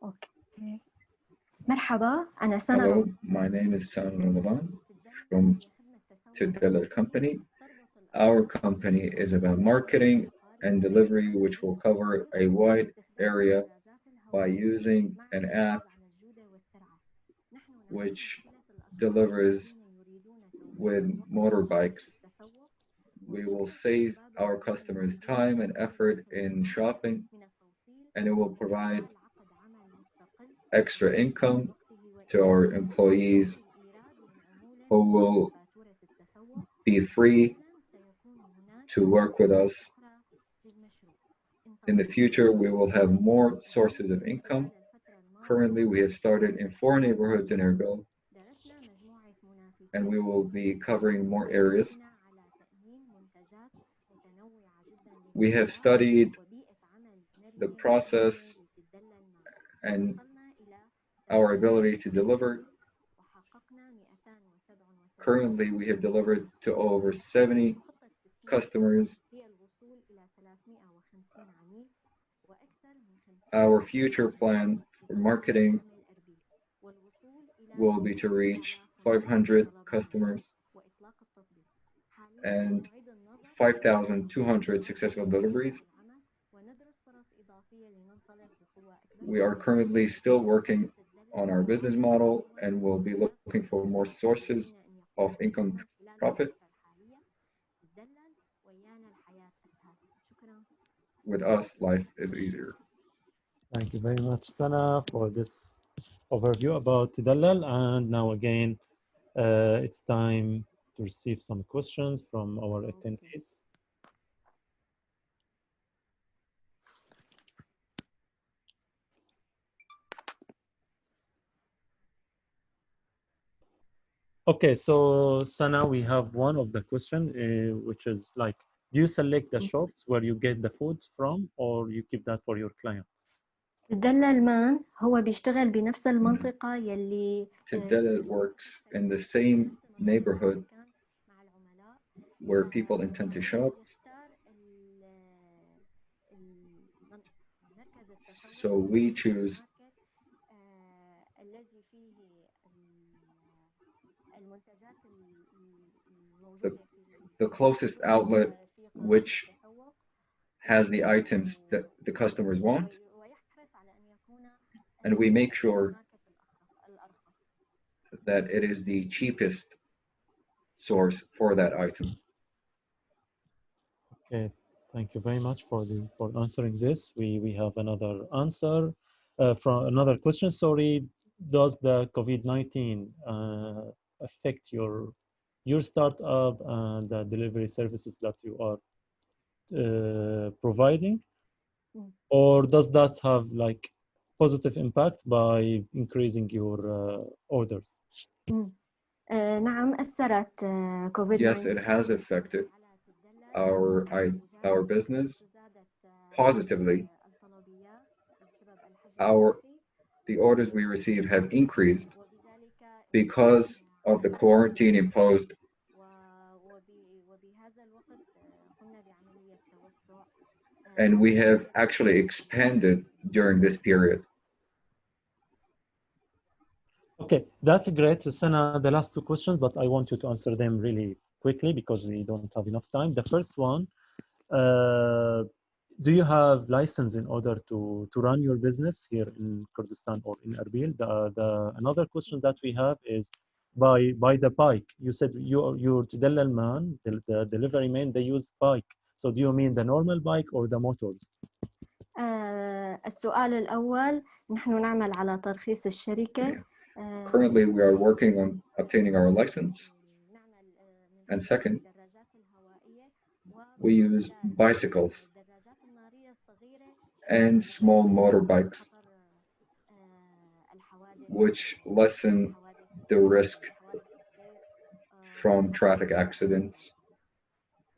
Speaker 10: Okay. مرحبا أنا سنة.
Speaker 3: Hello, my name is Sana Ramadan from Ottilie company. Our company is about marketing and delivery, which will cover a wide area by using an app which delivers with motorbikes. We will save our customers time and effort in shopping, and it will provide extra income to our employees who will be free to work with us. In the future, we will have more sources of income. Currently, we have started in 4 neighborhoods in Erbil, and we will be covering more areas. We have studied the process and our ability to deliver. Currently, we have delivered to over 70 customers. Our future plan for marketing will be to reach 500 customers and 5,200 successful deliveries. We are currently still working on our business model and will be looking for more sources of income profit. With us, life is easier.
Speaker 7: Thank you very much, Sana, for this overview about Dallal. And now again, it's time to receive some questions from our attendees. Okay, so Sana, we have one of the question, which is like, do you select the shops where you get the food from, or you keep that for your clients?
Speaker 10: الدلال مان هو بيشتغل بنفس المنطقة يلي
Speaker 3: Today works in the same neighborhood where people intend to shop. So we choose the closest outlet which has the items that the customers want, and we make sure that it is the cheapest source for that item.
Speaker 7: Okay, thank you very much for answering this. We have another answer from another question. Sorry, does the COVID-19 affect your startup and the delivery services that you are providing, or does that have like positive impact by increasing your orders?
Speaker 10: نعم أثرت COVID-19.
Speaker 3: Yes, it has affected our business positively. The orders we receive have increased because of the quarantine imposed, and we have actually expanded during this period.
Speaker 7: Okay, that's great, Sana. The last two questions, but I want you to answer them really quickly because we don't have enough time. The first one, do you have license in order to run your business here in Kurdistan or in Erbil? Another question that we have is by the bike. You said your Dallal man, the delivery man, they use bike. So do you mean the normal bike or the motors?
Speaker 10: السؤال الأول نحن نعمل على ترخيص الشركة.
Speaker 3: Currently, we are working on obtaining our license. And second, we use bicycles and small motorbikes, which lessen the risk from traffic accidents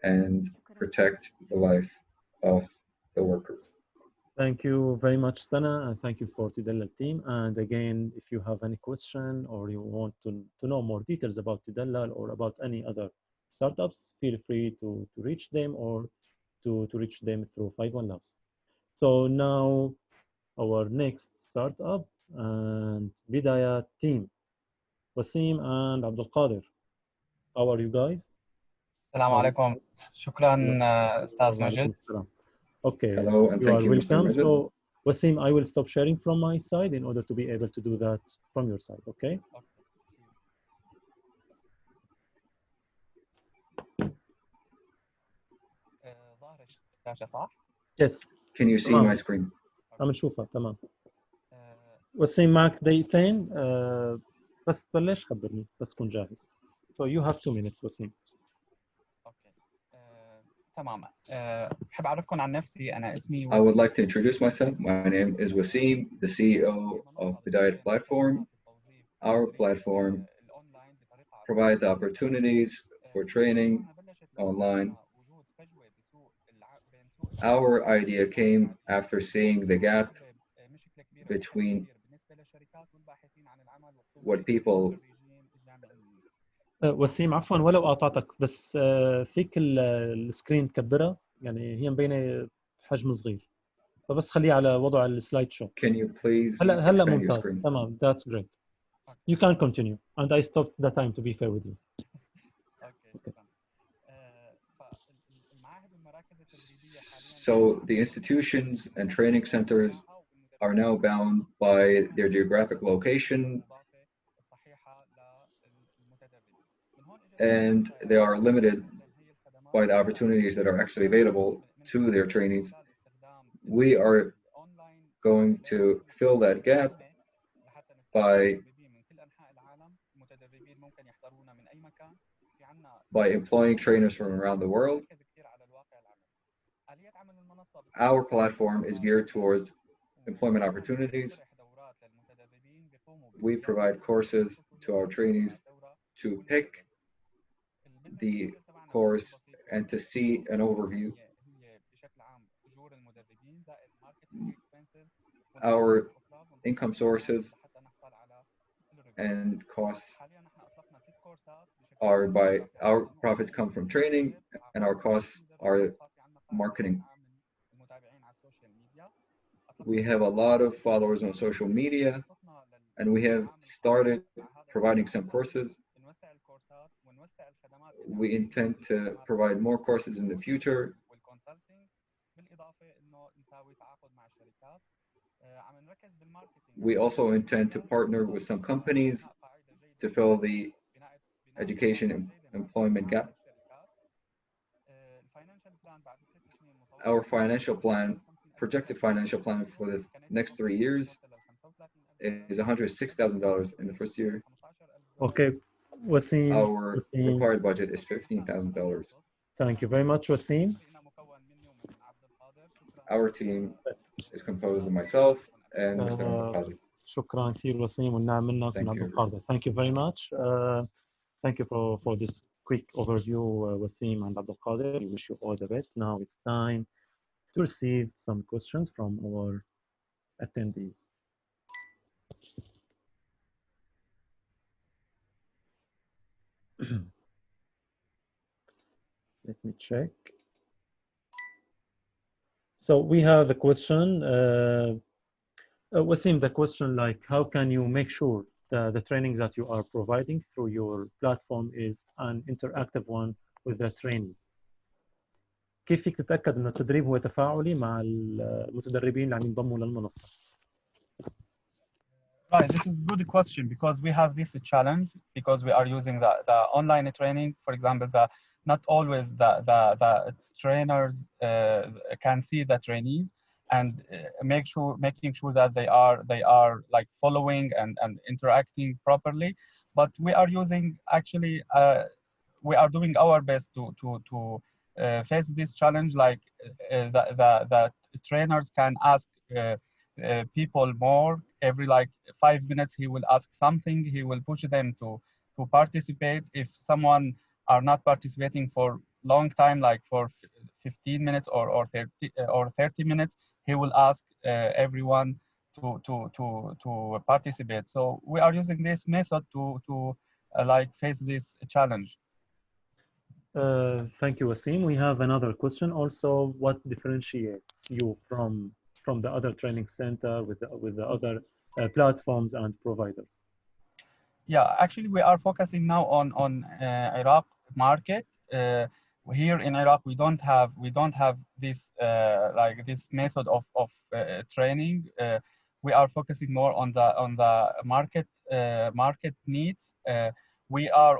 Speaker 3: and protect the life of the workers.
Speaker 7: Thank you very much, Sana, and thank you for Tidalla team. And again, if you have any question or you want to know more details about Tidalla or about any other startups, feel free to reach them or to reach them through 51 Labs. So now our next startup and Bidaya team, Wasim and Abdul Qadir. How are you guys?
Speaker 11: السلام عليكم. شكرا أستاذ مجد.
Speaker 7: Okay,
Speaker 3: hello and
Speaker 7: you
Speaker 3: thank
Speaker 7: are
Speaker 3: you,
Speaker 7: welcome.
Speaker 3: Mr. Majid.
Speaker 7: So, Wasim, I will stop sharing from my side in order to be able to do that from your side, okay?
Speaker 11: ظاهر الشاشة صح؟
Speaker 7: Yes.
Speaker 3: Can you see
Speaker 7: تمام.
Speaker 3: my screen?
Speaker 7: عم نشوفها تمام. وسيم معك دقيقتين بس تبلش خبرني بس تكون جاهز. So you have 2 minutes وسيم.
Speaker 11: اوكي تماما. بحب أعرفكم عن نفسي. أنا اسمي
Speaker 3: I would like to introduce myself. My name is Wasim, the CEO of Bidayat Platform. Our platform provides opportunities for training online. Our idea came after seeing the gap between what people
Speaker 7: وسيم عفوا ولو قاطعتك بس فيك السكرين تكبرها يعني هي مبينه حجم صغير فبس خليه على وضع السلايد شو.
Speaker 3: Can you please
Speaker 7: هلا
Speaker 3: expand your
Speaker 7: ممتاز
Speaker 3: screen?
Speaker 7: تمام. That's great. You can continue and I stopped the time to be fair with you.
Speaker 3: So the institutions and training centers are now bound by their geographic location, and they are limited by the opportunities that are actually available to their trainees. We are going to fill that gap by employing trainers from around the world. Our platform is geared towards employment opportunities. We provide courses to our trainees to pick the course and to see an overview. Our income sources and costs are by our profits come from training and our costs are marketing. We have a lot of followers on social media and we have started providing some courses. We intend to provide more courses in the future. We also intend to partner with some companies to fill the education and employment gap. Our projected financial plan for the next 3 years is $106,000 in the first year.
Speaker 7: Okay, Wasim.
Speaker 3: Our required budget is $15,000.
Speaker 7: Thank you very much, Wasim.
Speaker 3: Our team is composed of myself and Mr. Qadir.
Speaker 7: شكرا كثير وسيم والنعم منك من عبد القادر. Thank you very much. Thank you for this quick overview, Wasim and Abdul Qadir. We wish you all the best. Now it's time to receive some questions from our attendees. Let me check. So we have a question. Wasim, the question like, how can you make sure the training that you are providing through your platform is an interactive one with the trainees? كيف فيك تتأكد إنه التدريب هو تفاعلي مع المتدربين اللي عم ينضموا للمنصة؟
Speaker 11: Right, this is a good question because we have this challenge because we are using the online training. For example, not always the trainers can see the trainees, and making sure that they are like following and interacting properly. But we are using actually we are doing our best to face this challenge. Like the trainers can ask people more every like 5 minutes. He will ask something. He will push them to participate. If someone are not participating for long time, like for 15 minutes or 30 minutes, he will ask everyone to participate. So we are using this method to like face this challenge.
Speaker 7: Thank you, Wasim. We have another question. Also, what differentiates you from the other training center with the other platforms and providers?
Speaker 11: Yeah, actually, we are focusing now on Iraq market. Here in Iraq, we don't have this like this method of training. We are focusing more on the market needs. We are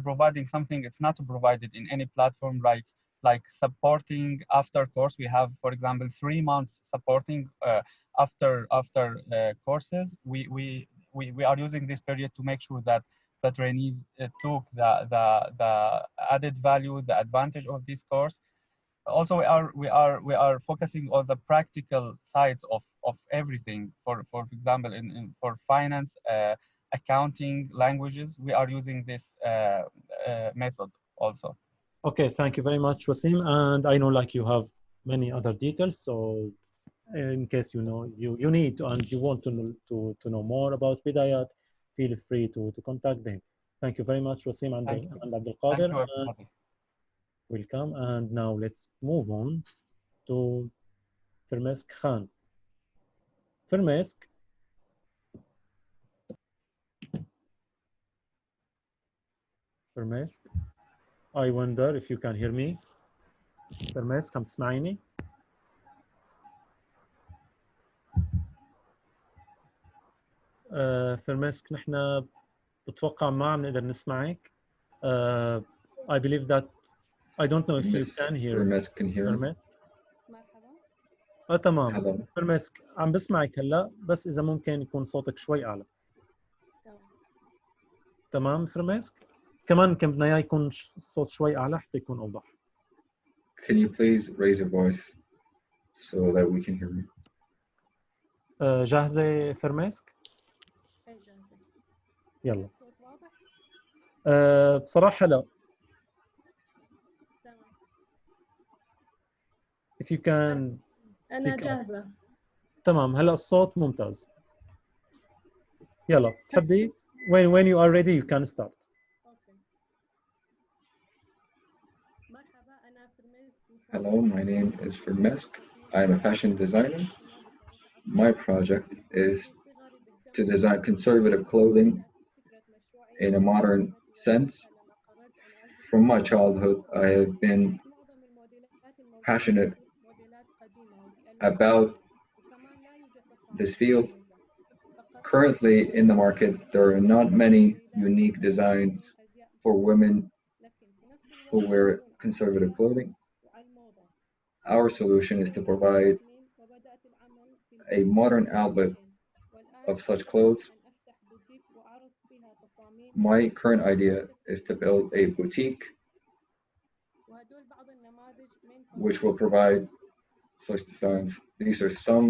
Speaker 11: providing something it's not provided in any platform, like supporting after course. We have, for example, 3 months supporting after courses. We are using this period to make sure that the trainees took the added value, the advantage of this course. Also, we are focusing on the practical sides of everything. For example, for finance, accounting, languages, we are using this method also.
Speaker 7: Okay, thank you very much, Wasim. And I know like you have many other details, so in case you need and you want to know more about Bidayat, feel free to contact them. Thank you very much, Wasim and Abdul Qadir. Welcome. And now let's move on to Firmesk Khan. Firmesk. Firmesk. I wonder if you can hear me. Firmesk, عم تسمعيني؟ فرمسك نحن بتوقع ما عم نقدر نسمعك. I believe that I don't know if you can hear.
Speaker 3: Firmesk can hear us.
Speaker 7: تمام. فرمسك عم بسمعك هلا، بس إذا ممكن يكون صوتك شوي أعلى. تمام فرمسك. كمان كان بدنا إياه يكون صوت شوي أعلى حتى يكون أوضح.
Speaker 3: Can you please raise your voice so that we can hear you?
Speaker 7: جاهزة فرمسك؟ يلا. بصراحة لا. If you can.
Speaker 12: أنا جاهزة.
Speaker 7: تمام هلا الصوت ممتاز. يلا تحبي when you are ready you can start.
Speaker 3: Hello, my name is Firmesk. I am a fashion designer. My project is to design conservative clothing in a modern sense. From my childhood, I have been passionate about this field. Currently in the market, there are not many unique designs for women who wear conservative clothing. Our solution is to provide a modern outlet of such clothes. My current idea is to build a boutique which will provide such designs. These are some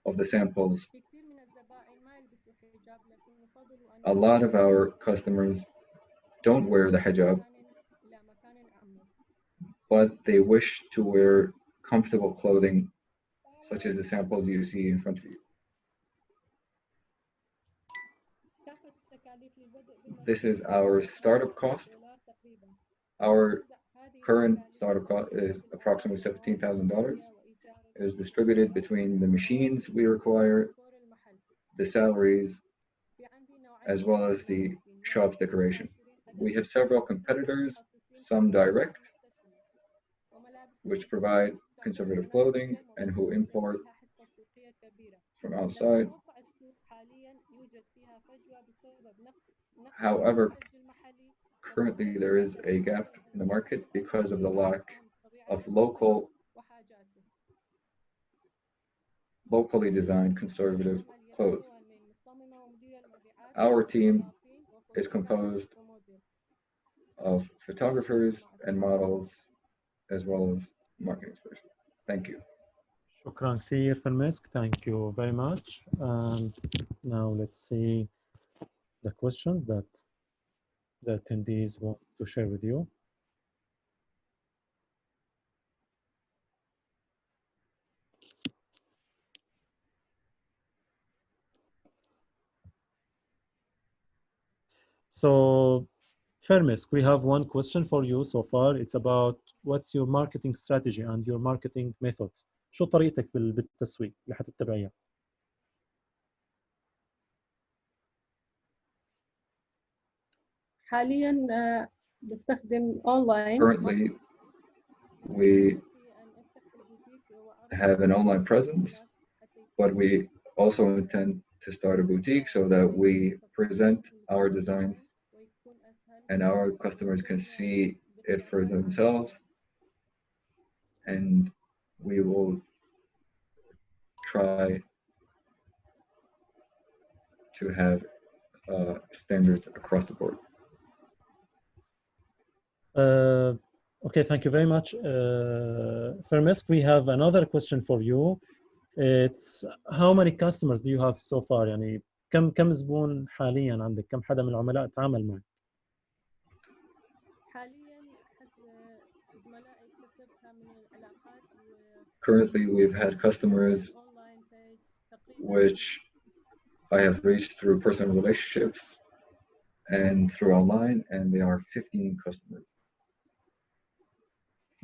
Speaker 3: of the samples. A lot of our customers don't wear the hijab, but they wish to wear comfortable clothing, such as the samples you see in front of you. This is our startup cost. Our current startup cost is approximately $17,000. It is distributed between the machines we require, the salaries, as well as the shop's decoration. We have several competitors, some direct, which provide conservative clothing and who import from outside. However, currently there is a gap in the market because of the lack of local locally designed conservative clothes. Our team is composed of photographers and models, as well as marketing specialists. Thank you.
Speaker 7: شكرا كثير فرمسك. Thank you very much. And now let's see the questions that the attendees want to share with you. So, Fermisk, we have one question for you so far. It's about what's your marketing strategy and your marketing methods. شو طريقتك بالتسويق اللي حتتبعيها؟
Speaker 12: حاليا بستخدم online.
Speaker 3: Currently, we have an online presence, but we also intend to start a boutique so that we present our designs and our customers can see it for themselves, and we will try to have standards across the board.
Speaker 7: Okay, thank you very much. Fermisk, we have another question for you. It's how many customers do you have so far? يعني كم زبون حاليا عندك؟ كم حدا من العملاء تعامل معك؟
Speaker 12: حاليا حسب زملائي اكتسبتها من العلاقات.
Speaker 3: Currently, we've had customers which I have reached through personal relationships and through online, and they are 15 customers.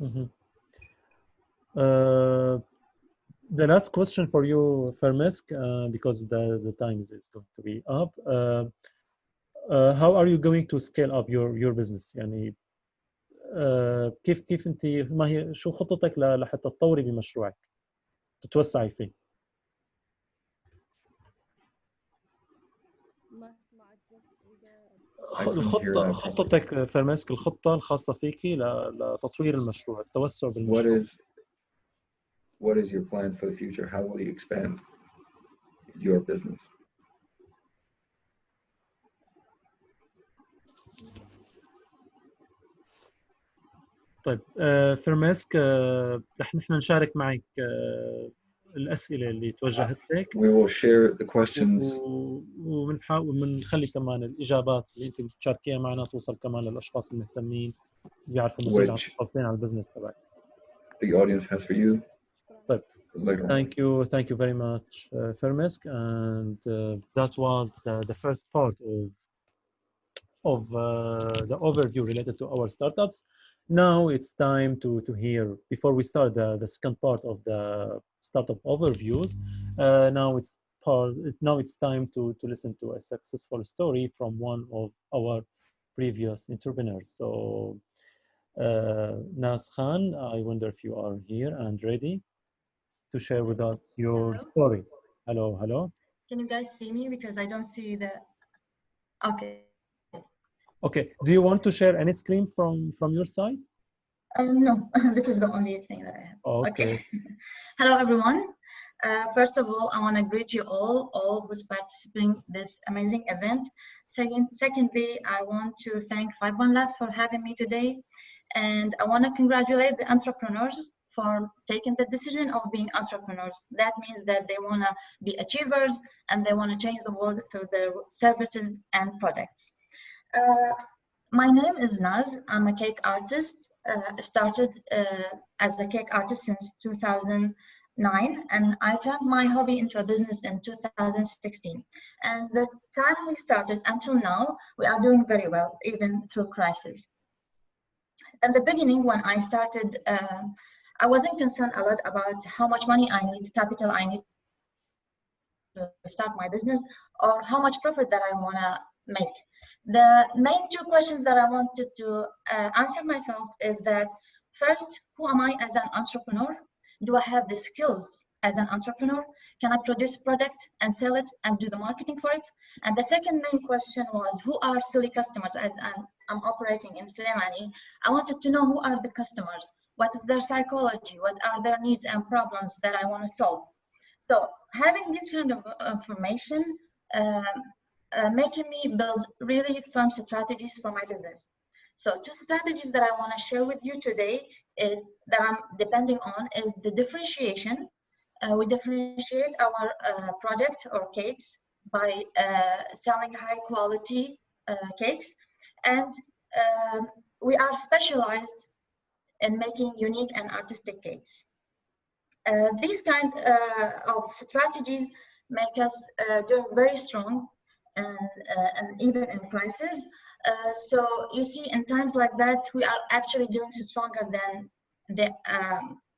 Speaker 7: Mm-hmm. The last question for you, Fermisk, because the time is going to be up. How are you going to scale up your business? يعني كيف انت ما هي شو خطتك لحتى تطوري بمشروعك تتوسعي فيه؟ خطتك فرماسك الخطة الخاصة فيكي لتطوير المشروع التوسع بالمشروع.
Speaker 3: What is your plan for the future? How will you expand your business?
Speaker 7: طيب فرماسك رح نحن نشارك معك الأسئلة اللي توجهت لك.
Speaker 3: We will share the questions.
Speaker 7: وبنخلي كمان الإجابات اللي أنت بتشاركيها معنا توصل كمان للأشخاص المهتمين بيعرفوا مزيد عن تفاصيل عن البزنس تبعك.
Speaker 3: The audience has for you.
Speaker 7: طيب.
Speaker 3: Later on.
Speaker 7: Thank you very much, Fermisk, and that was the first part of the overview related to our startups. Now it's time to hear, before we start the second part of the startup overviews, now it's time to listen to a successful story from one of our previous entrepreneurs. So Nas Khan, I wonder if you are here and ready to share with us your story. Hello.
Speaker 13: Can you guys see me? Because I don't see the...
Speaker 7: Okay, do you want to share any screen from your side?
Speaker 13: No, this is the only thing that I have.
Speaker 7: Okay.
Speaker 13: Hello, everyone. First of all, I want to greet you all who's participating in this amazing event. Secondly, I want to thank 51 Labs for having me today. And I want to congratulate the entrepreneurs for taking the decision of being entrepreneurs. That means that they want to be achievers and they want to change the world through their services and products. My name is Naz. I'm a cake artist. Started as a cake artist since 2009, and I turned my hobby into a business in 2016. And the time we started until now, we are doing very well, even through crisis. At the beginning, when I started, I wasn't concerned a lot about how much money I need, capital I need to start my business, or how much profit that I want to make. The main two questions that I wanted to answer myself is that, first, who am I as an entrepreneur? Do I have the skills as an entrepreneur? Can I produce product and sell it and do the marketing for it? And the second main question was, who are silly customers? As I'm operating in Slimani, I wanted to know who are the customers? What is their psychology? What are their needs and problems that I want to solve? So having this kind of information making me build really firm strategies for my business. So two strategies that I want to share with you today is that I'm depending on is the differentiation. We differentiate our product or cakes by selling high quality cakes, and we are specialized in making unique and artistic cakes. These kind of strategies make us doing very strong and even in crisis. So you see, in times like that, we are actually doing stronger than the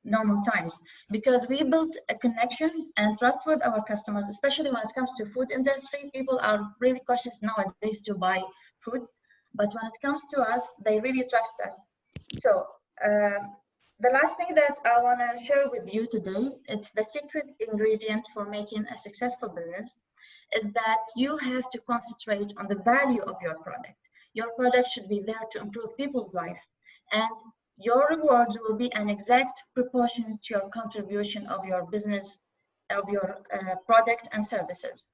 Speaker 13: normal times, because we built a connection and trust with our customers, especially when it comes to food industry. People are really cautious nowadays to buy food, but when it comes to us, they really trust us. So the last thing that I want to share with you today, it's the secret ingredient for making a successful business, is that you have to concentrate on the value of your product. Your product should be there to improve people's life, and your rewards will be an exact proportion to your contribution of your business, of your product and services.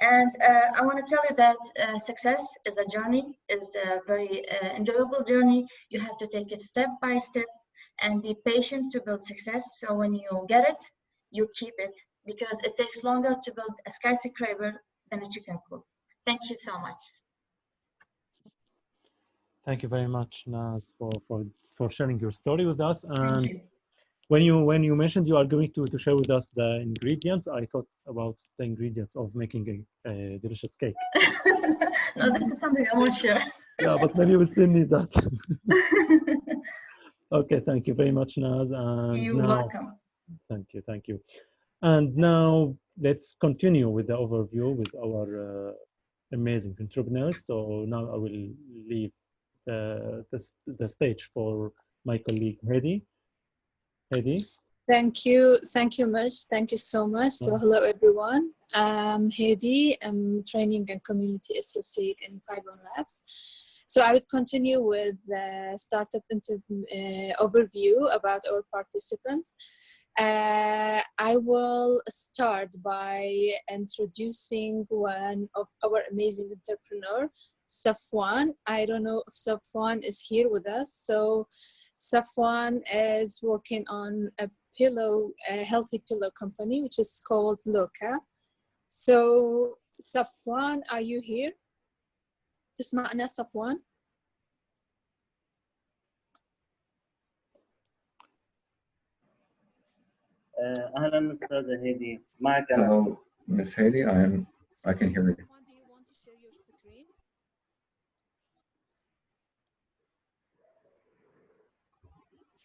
Speaker 13: And I want to tell you that success is a journey, is a very enjoyable journey. You have to take it step by step and be patient to build success. So when you get it, you keep it, because it takes longer to build a skyscraper than a chicken coop. Thank you so much.
Speaker 7: Thank you very much, Naz, for sharing your story with us. And
Speaker 13: Thank you.
Speaker 7: when you mentioned you are going to share with us the ingredients, I thought about the ingredients of making a delicious cake.
Speaker 13: No, this is something I won't share.
Speaker 7: Yeah, but maybe we still need that. Okay, thank you very much, Naz. And
Speaker 13: You're welcome.
Speaker 7: Thank you. And now let's continue with the overview with our amazing entrepreneurs. So now I will leave the stage for my colleague Hedi. Hedi.
Speaker 14: Thank you, Maj. Thank you so much. So hello everyone. I'm Hedi. I'm training and community associate in 51 Labs. So I would continue with the startup overview about our participants. I will start by introducing one of our amazing entrepreneur, Shwan. I don't know if Shwan is here with us. So Shwan is working on a healthy pillow company, which is called Loka. So Shwan, are you here? تسمعنا صفوان؟
Speaker 15: أهلا أستاذة هيدي، معك أنا.
Speaker 3: Hello, Miss Hedi. I can hear you.
Speaker 14: Do you want to share your screen?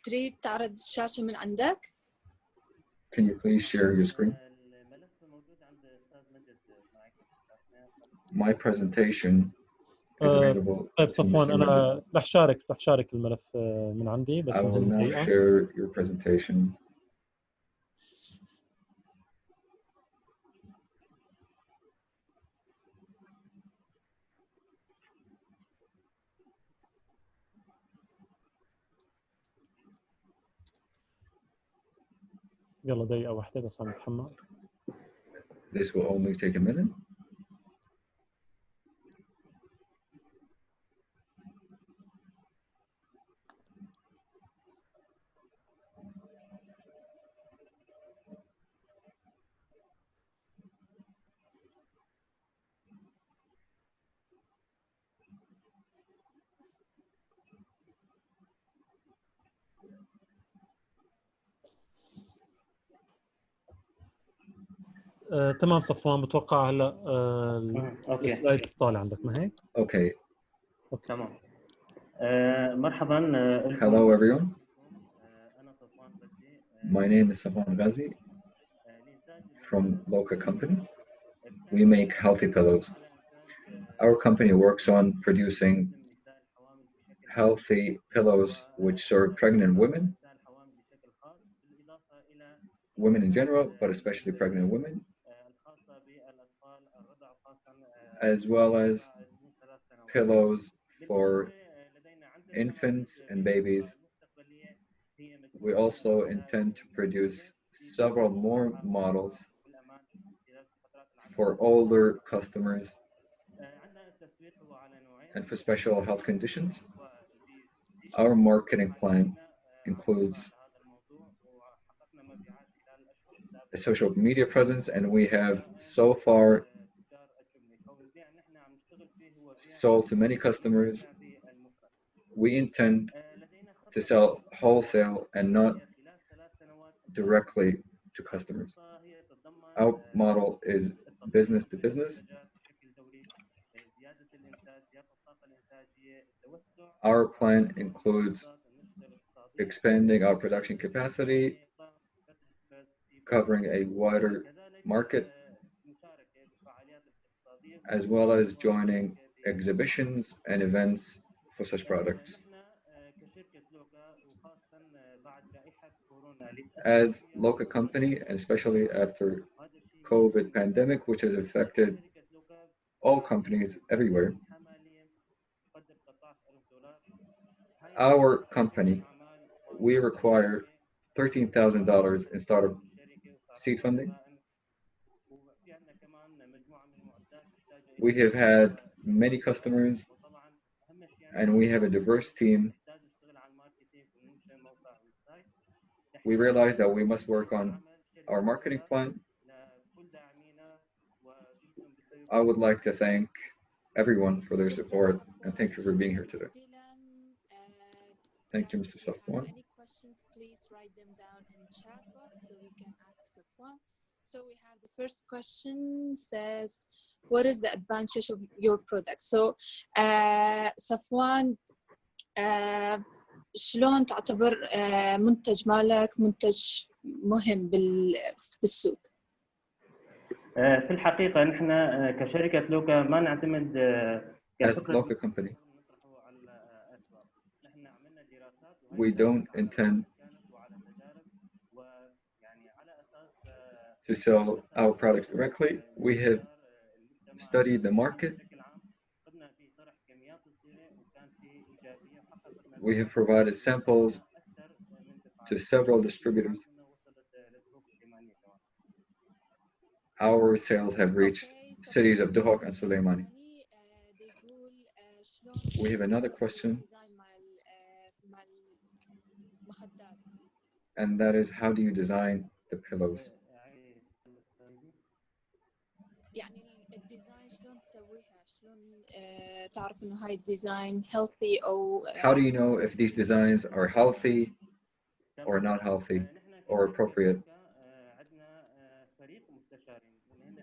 Speaker 14: تريد تعرض الشاشة من عندك؟
Speaker 3: Can you please share your screen? My presentation is available.
Speaker 7: طيب صفوان أنا رح شارك الملف من عندي بس.
Speaker 3: I will now share your presentation.
Speaker 7: يلا دقيقة واحدة بس عم نتحمل.
Speaker 3: This will only take a minute.
Speaker 7: تمام صفوان، بتوقع هلا السلايدز طالع عندك، ما هيك؟
Speaker 3: Okay.
Speaker 15: تمام. مرحبا.
Speaker 3: Hello everyone. My name is Shwan Ghazi from Loka Company. We make healthy pillows. Our company works on producing healthy pillows which serve pregnant women in general, but especially pregnant women, as well as pillows for infants and babies. We also intend to produce several more models for older customers and for special health conditions. Our marketing plan includes a social media presence, and we have so far sold to many customers. We intend to sell wholesale and not directly to customers. Our model is business to business. Our plan includes expanding our production capacity, covering a wider market, as well as joining exhibitions and events for such products. As local company, and especially after COVID pandemic, which has affected all companies everywhere, our company, we require $13,000 in startup seed funding. We have had many customers, and we have a diverse team. We realized that we must work on our marketing plan. I would like to thank everyone for their support, and thank you for being here today. Thank you, Mr. Shwan.
Speaker 14: Any questions, please write them down in chat box so we can ask Shwan. So we have the first question says, what is the advantage of your product? So Shwan, شلون تعتبر منتج مالك منتج مهم بالسوق؟
Speaker 15: في الحقيقة نحن كشركة لوكا ما نعتمد
Speaker 3: As a local company, we don't intend to sell our products directly. We have studied the market. We have provided samples to several distributors. Our sales have reached cities of Duhok and Suleimani. We have another question, and that is, how do you design the pillows?
Speaker 14: يعني الديزاين شلون تسويها؟ شلون تعرف إنه هاي الديزاين healthy أو
Speaker 3: How do you know if these designs are healthy or not healthy or appropriate?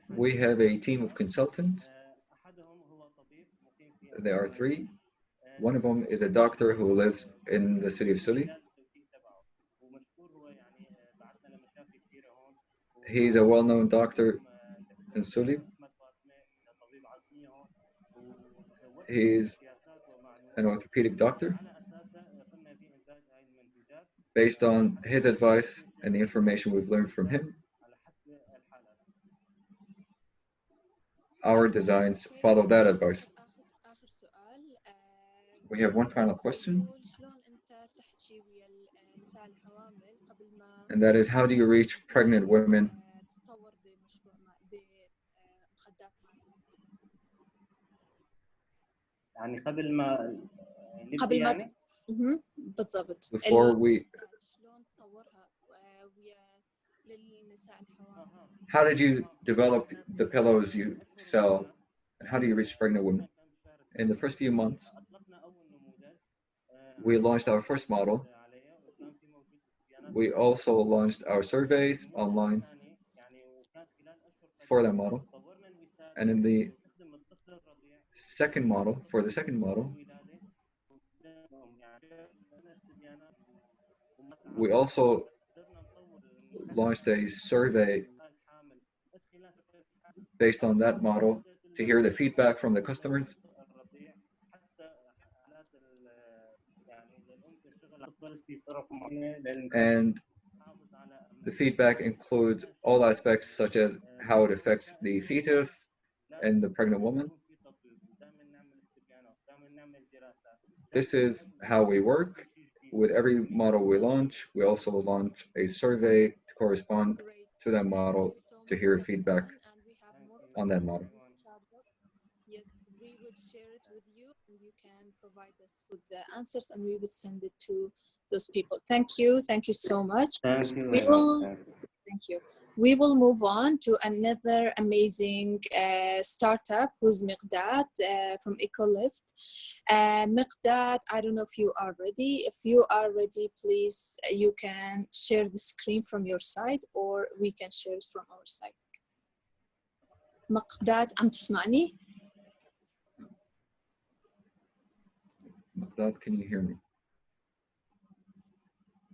Speaker 3: We have a team of consultants. There are three. One of them is a doctor who lives in the city of Suli. He's a well-known doctor in Suli. He's an orthopedic doctor. Based on his advice and the information we've learned from him, our designs follow that advice. We have one final question, and that is, how do you reach pregnant women?
Speaker 15: يعني قبل ما
Speaker 14: بالضبط.
Speaker 3: Before we, how did you develop the pillows you sell, and how do you reach pregnant women? In the first few months, we launched our first model. We also launched our surveys online for that model. And in the second model, we also launched a survey based on that model to hear the feedback from the customers. And the feedback includes all aspects such as how it affects the fetus and the pregnant woman. This is how we work. With every model we launch, we also launch a survey to correspond
Speaker 14: Great.
Speaker 3: to that
Speaker 14: Thank
Speaker 3: model
Speaker 14: you so
Speaker 3: to
Speaker 14: much,
Speaker 3: hear feedback
Speaker 14: everyone. And we have more
Speaker 3: on that
Speaker 14: questions
Speaker 3: model.
Speaker 14: in chat box. Yes, we would share it with you, and you can provide us with the answers, and we would send it to those people. Thank you. Thank you so much.
Speaker 15: Thank you
Speaker 14: We
Speaker 15: very
Speaker 14: will.
Speaker 15: much.
Speaker 14: Thank you. We will move on to another amazing startup who's Miqdad from EcoLift. Miqdad, I don't know if you are ready. If you are ready, please, you can share the screen from your side, or we can share it from our side. مقداد عم تسمعني؟
Speaker 3: Maqdad, can you hear me?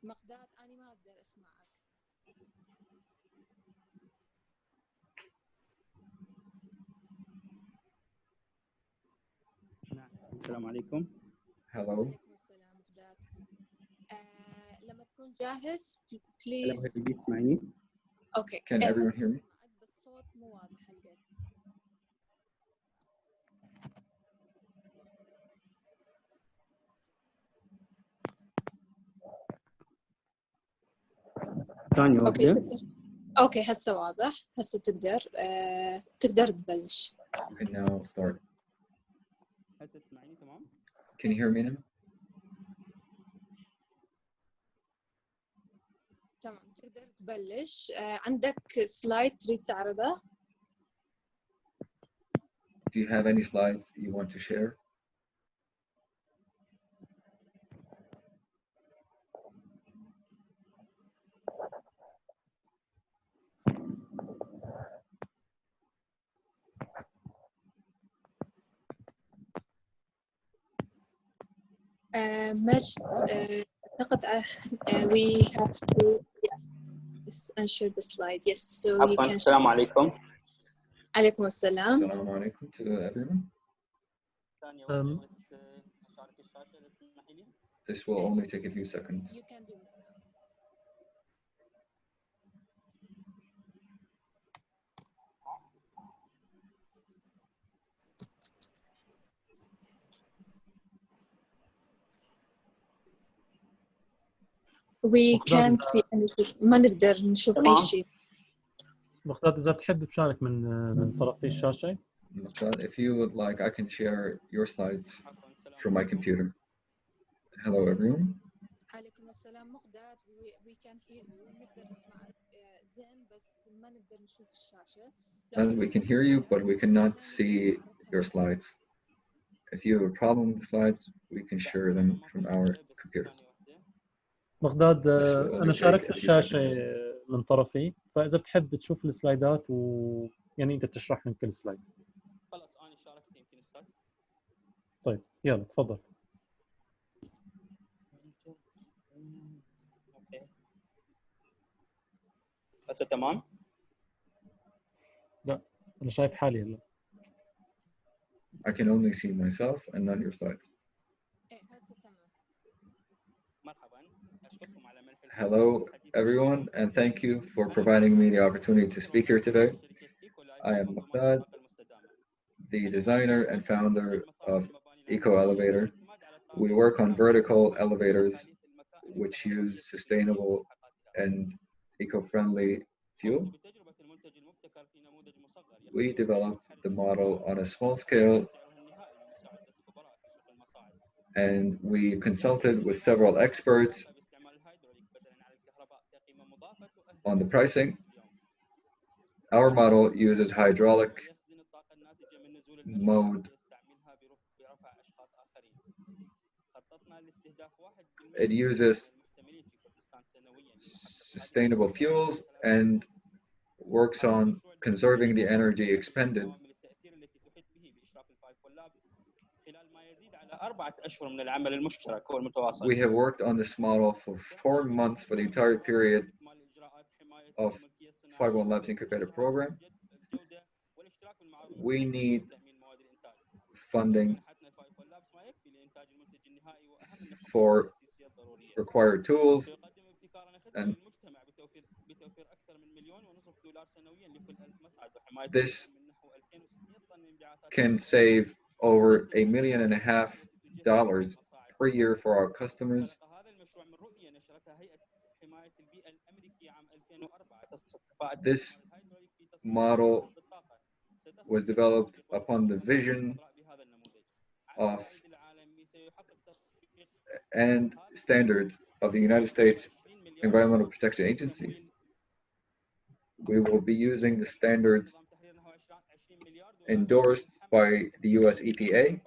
Speaker 14: مقداد أنا ما أقدر أسمعك.
Speaker 16: السلام عليكم.
Speaker 3: Hello.
Speaker 14: عليكم السلام مقداد. لما تكون جاهز
Speaker 16: هلا
Speaker 14: please.
Speaker 16: هل تسمعني؟
Speaker 14: أوكي.
Speaker 3: Can everyone hear me?
Speaker 14: بس الصوت مو واضح هالقد.
Speaker 16: ثانية
Speaker 14: أوكي
Speaker 16: واحدة.
Speaker 14: تقدر. أوكي هسه واضح. هسه تقدر تقدر تبلش.
Speaker 3: You can now start.
Speaker 16: هسه تسمعيني تمام؟
Speaker 3: Can you hear me now?
Speaker 14: تمام تقدر تبلش. عندك سلايد تريد تعرضه؟
Speaker 3: Do you have any slides you want to share?
Speaker 14: مجد أعتقد we have to share the slide. Yes, so you
Speaker 16: عفوا
Speaker 14: can.
Speaker 16: السلام عليكم.
Speaker 14: عليكم السلام.
Speaker 3: Assalamu alaikum to everyone. This will only take a few seconds.
Speaker 14: You can do it now. We can't see anything. ما نقدر نشوف أي شيء.
Speaker 7: مقداد إذا بتحب تشارك من طرفي الشاشة.
Speaker 3: Maqdad, if you would like, I can share your slides from my computer. Hello, everyone.
Speaker 14: عليكم السلام مقداد. We can hear you. نقدر نسمعك زين بس ما نقدر نشوف الشاشة.
Speaker 3: And we can hear you, but we cannot see your slides. If you have a problem with the slides, we can share them from our computers.
Speaker 7: مقداد أنا شاركت
Speaker 3: take a few
Speaker 7: الشاشة
Speaker 3: seconds.
Speaker 7: من طرفي، فإذا بتحب تشوف السلايدات يعني أنت تشرح من كل سلايد.
Speaker 16: خلاص أنا شاركت يمكن الصوت.
Speaker 7: طيب يلا تفضل.
Speaker 16: هسه تمام؟
Speaker 7: لا أنا شايف حالي هلا.
Speaker 3: I can only see myself and not your slides. Hello, everyone, and thank you for providing me the opportunity to speak here today. I am Maqdad, the designer and founder of Elevator. We work on vertical elevators which use sustainable and eco-friendly fuel. We developed the model on a small scale, and we consulted with several experts on the pricing. Our model uses hydraulic mode. It uses sustainable fuels and works on conserving the energy expended. We have worked on this model for 4 months for the entire period of 51 Labs Incubator program. We need funding for required tools, and this can save over $1.5 million per year for our customers. This model was developed upon the vision of and standards of the United States Environmental Protection Agency. We will be using the standards endorsed by the US EPA.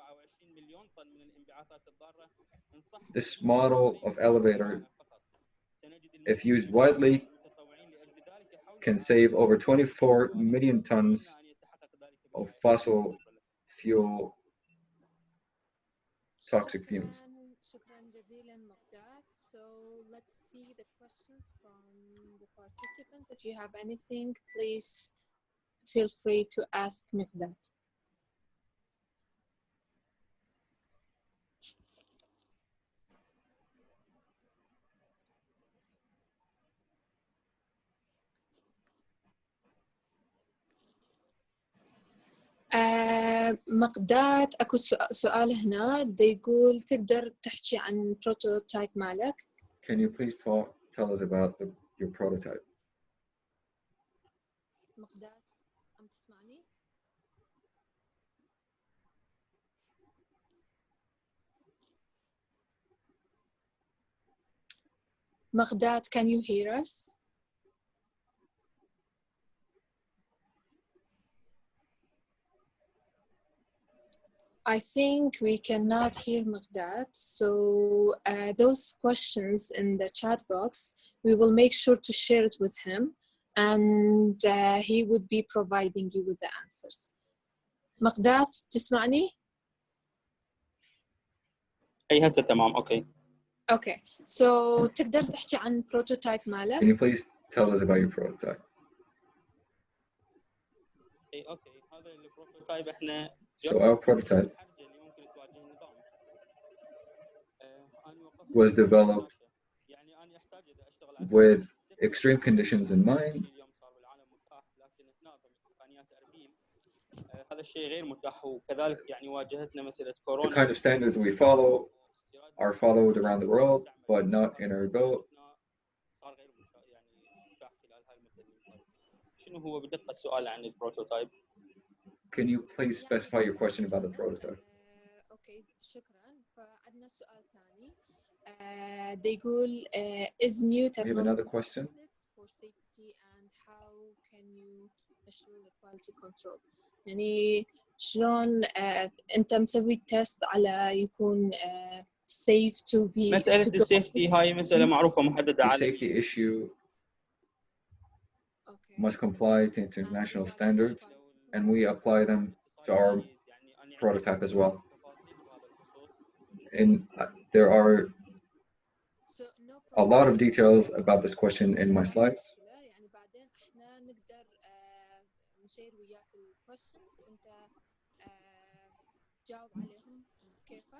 Speaker 3: This model of elevator, if used widely, can save over 24 million tons of fossil fuel toxic fumes.
Speaker 14: شكراً جزيلاً مقداد. So let's see the questions from the participants. If you have anything, please feel free to ask مقداد. مقداد اكو سؤال هنا دا يقول تقدر تحكي عن بروتوتايب مالك؟
Speaker 3: Can you please tell us about your prototype?
Speaker 14: مقداد عم تسمعني؟ مقداد, can you hear us? I think we cannot hear Maqdad, so those questions in the chat box, we will make sure to share it with him, and he would be providing you with the answers. Maqdad, تسمعني؟
Speaker 16: أي هسه تمام أوكي.
Speaker 14: Okay, so تقدر تحكي عن prototype مالك؟
Speaker 3: Can you please tell us about your prototype?
Speaker 16: أي أوكي هذا البروتوتايب إحنا.
Speaker 3: So our prototype was developed with extreme conditions in mind. The kind of standards we follow are followed around the world, but not in Erbil.
Speaker 16: شنو هو بدقة السؤال عن البروتوتايب؟
Speaker 3: Can you please specify your question about the prototype?
Speaker 14: Okay, شكرا. فعندنا سؤال ثاني. They يقول is new
Speaker 3: We have another question.
Speaker 14: for safety and how can you assure the quality control? يعني شلون أنت مسوي تيست على يكون safe to be.
Speaker 16: مسألة السيفتي هاي مسألة معروفة محددة
Speaker 3: The
Speaker 16: عالميا.
Speaker 3: safety issue must comply to international standards, and we apply them to our prototype as well. And there are a lot of details about this question in my slides.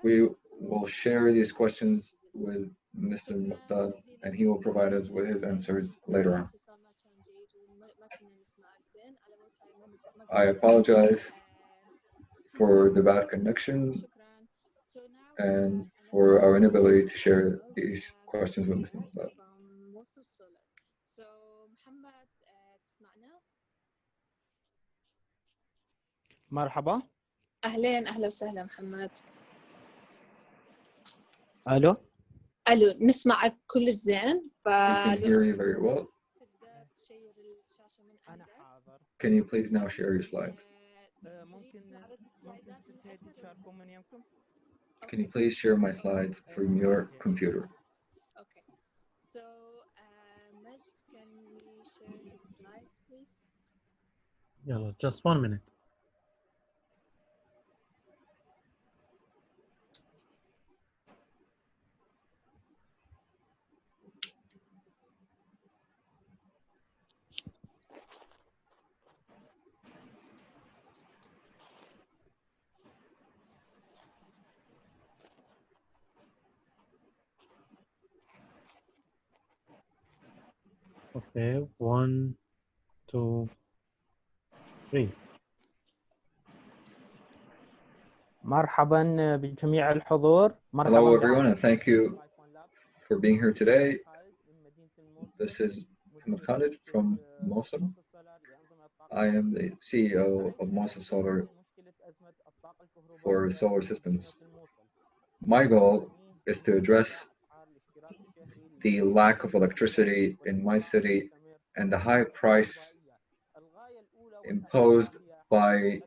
Speaker 3: We will share these questions with Mr. Muqdad, and he will provide us with his answers later on. I apologize for the bad connection and for our inability to share these questions with Mr. Muqdad.
Speaker 14: So محمد تسمعنا؟
Speaker 17: مرحبا.
Speaker 14: أهلا وسهلا محمد.
Speaker 17: ألو.
Speaker 14: ألو نسمعك كل زين.
Speaker 3: We can hear you very well.
Speaker 14: تقدر تشير الشاشة من عندك؟
Speaker 3: Can you please now share your slides?
Speaker 17: ممكن ست هيدي تشاركوا من يمكم؟
Speaker 3: Can you please share my slides from your computer?
Speaker 14: Okay. So Majd, can we share his slides, please?
Speaker 7: Yeah, just 1 minute. Okay, 1, 2, 3.
Speaker 17: مرحبا بجميع الحضور.
Speaker 3: Hello everyone, and thank you for being here today. This is Muhammad Khalid from Mooshofer. I am the CEO of Mooshofer Solar for solar systems. My goal is to address the lack of electricity in my city and the high price imposed by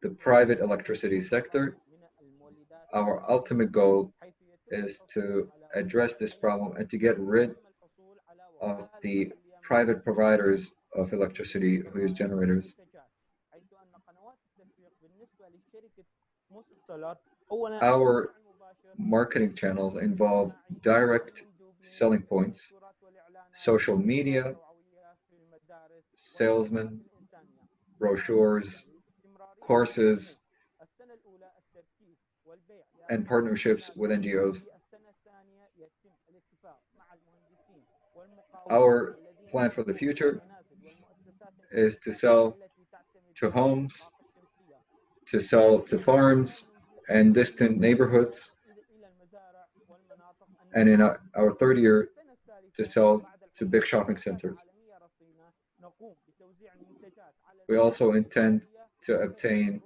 Speaker 3: the private electricity sector. Our ultimate goal is to address this problem and to get rid of the private providers of electricity who use generators. Our marketing channels involve direct selling points, social media, salesmen, brochures, courses, and partnerships with NGOs. Our plan for the future is to sell to homes, to sell to farms and distant neighborhoods, and in our third year to sell to big shopping centers. We also intend to obtain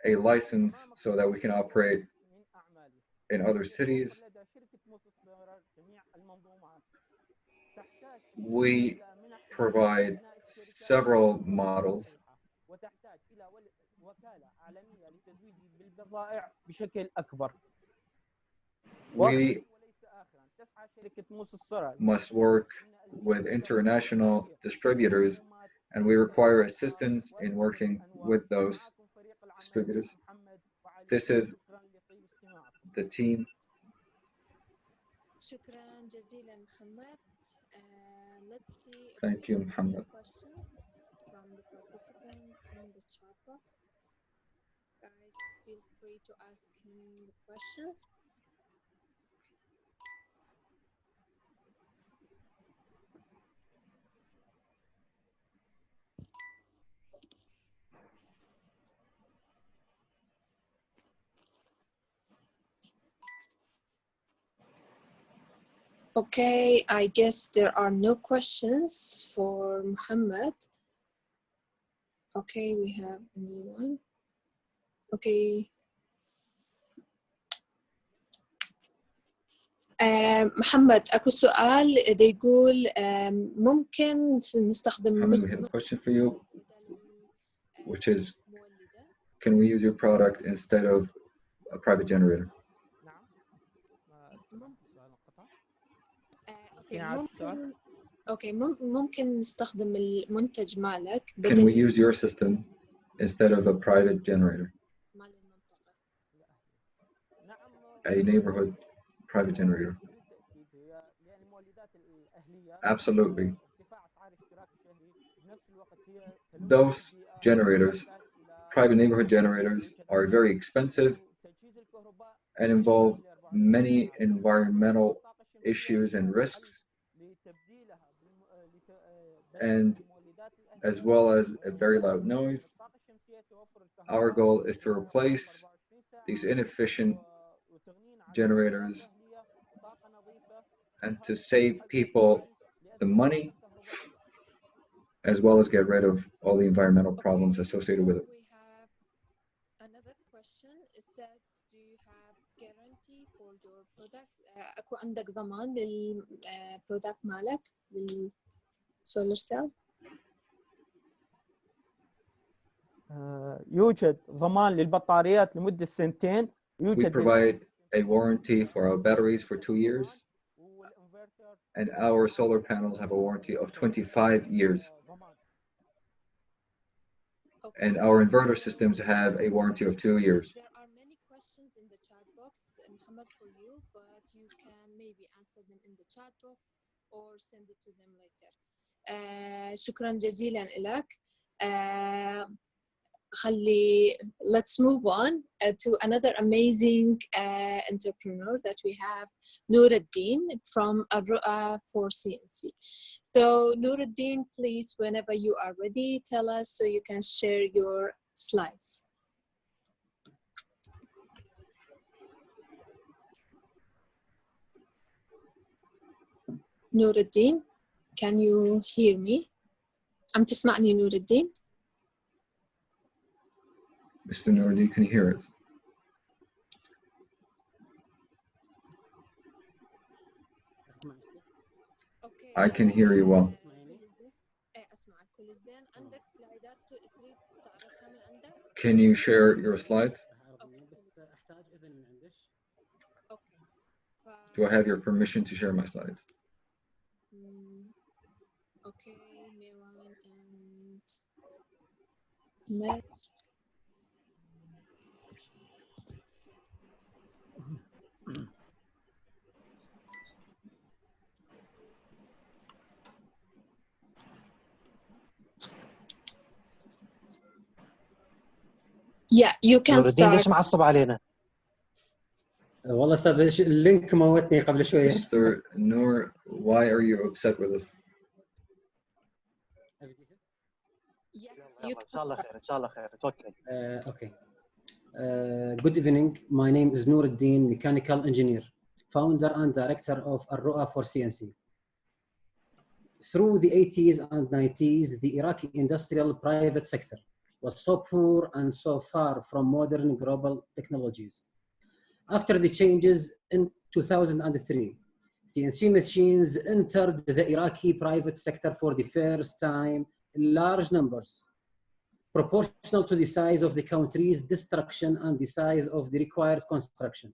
Speaker 3: a license so that we can operate in other cities. We provide several models. We must work with international distributors, and we require assistance in working with those distributors. This is the team.
Speaker 14: شكرا جزيلا محمد. Let's see if
Speaker 3: Thank
Speaker 14: we
Speaker 3: you,
Speaker 14: have any
Speaker 3: Muhammad.
Speaker 14: questions from the participants in the chat box. Guys, feel free to ask him the questions. Okay, I guess there are no questions for Muhammad. Okay, we have a new one. Okay. محمد أكو سؤال دا يقول ممكن نستخدم
Speaker 3: Muhammad, we have a question for you, which is, can we use your product instead of a private generator?
Speaker 14: اوكي ممكن نستخدم المنتج مالك
Speaker 3: Can we use your system instead of a private generator? A neighborhood private generator. Absolutely. Those generators, private neighborhood generators, are very expensive and involve many environmental issues and risks, and as well as a very loud noise. Our goal is to replace these inefficient generators and to save people the money, as well as get rid of all the environmental problems associated with it.
Speaker 14: We have another question. It says, do you have guarantee for your product? أكو عندك ضمان للبرودكت مالك للسولار سيل؟
Speaker 18: يوجد ضمان للبطاريات لمدة سنتين.
Speaker 3: We provide a warranty for our batteries for 2 years, and our solar panels have a warranty of 25 years. And our inverter systems have a warranty of 2 years.
Speaker 14: There are many questions in the chat box, Muhammad, for you, but you can maybe answer them in the chat box or send it to them later. شكرا جزيلا لك. Let's move on to another amazing entrepreneur that we have, Nuruddin from Arru'a for CNC. So Nuruddin, please, whenever you are ready, tell us so you can share your slides. Nuruddin. Can you hear me? عم تسمعني نور الدين؟
Speaker 3: Mr. Noordi, can you hear us? I can hear you well. Can you share your slides? Do I have your permission to share my slides?
Speaker 14: Okay, Mewan and Matt. Yeah, you can
Speaker 1: نور الدين
Speaker 14: start.
Speaker 1: ليش معصب علينا؟
Speaker 19: والله استاذ اللينك موتني قبل شويه.
Speaker 3: Mr. Noor, why are you upset with us?
Speaker 1: إن شاء الله خير إن شاء الله خير. توكل.
Speaker 19: Okay. Good evening. My name is Nuruddin, mechanical engineer, founder and director of Al-Ru'a for CNC. Through the 80s and 90s, the Iraqi industrial private sector was so poor and so far from modern global technologies. After the changes in 2003, CNC machines entered the Iraqi private sector for the first time in large numbers, proportional to the size of the country's destruction and the size of the required construction.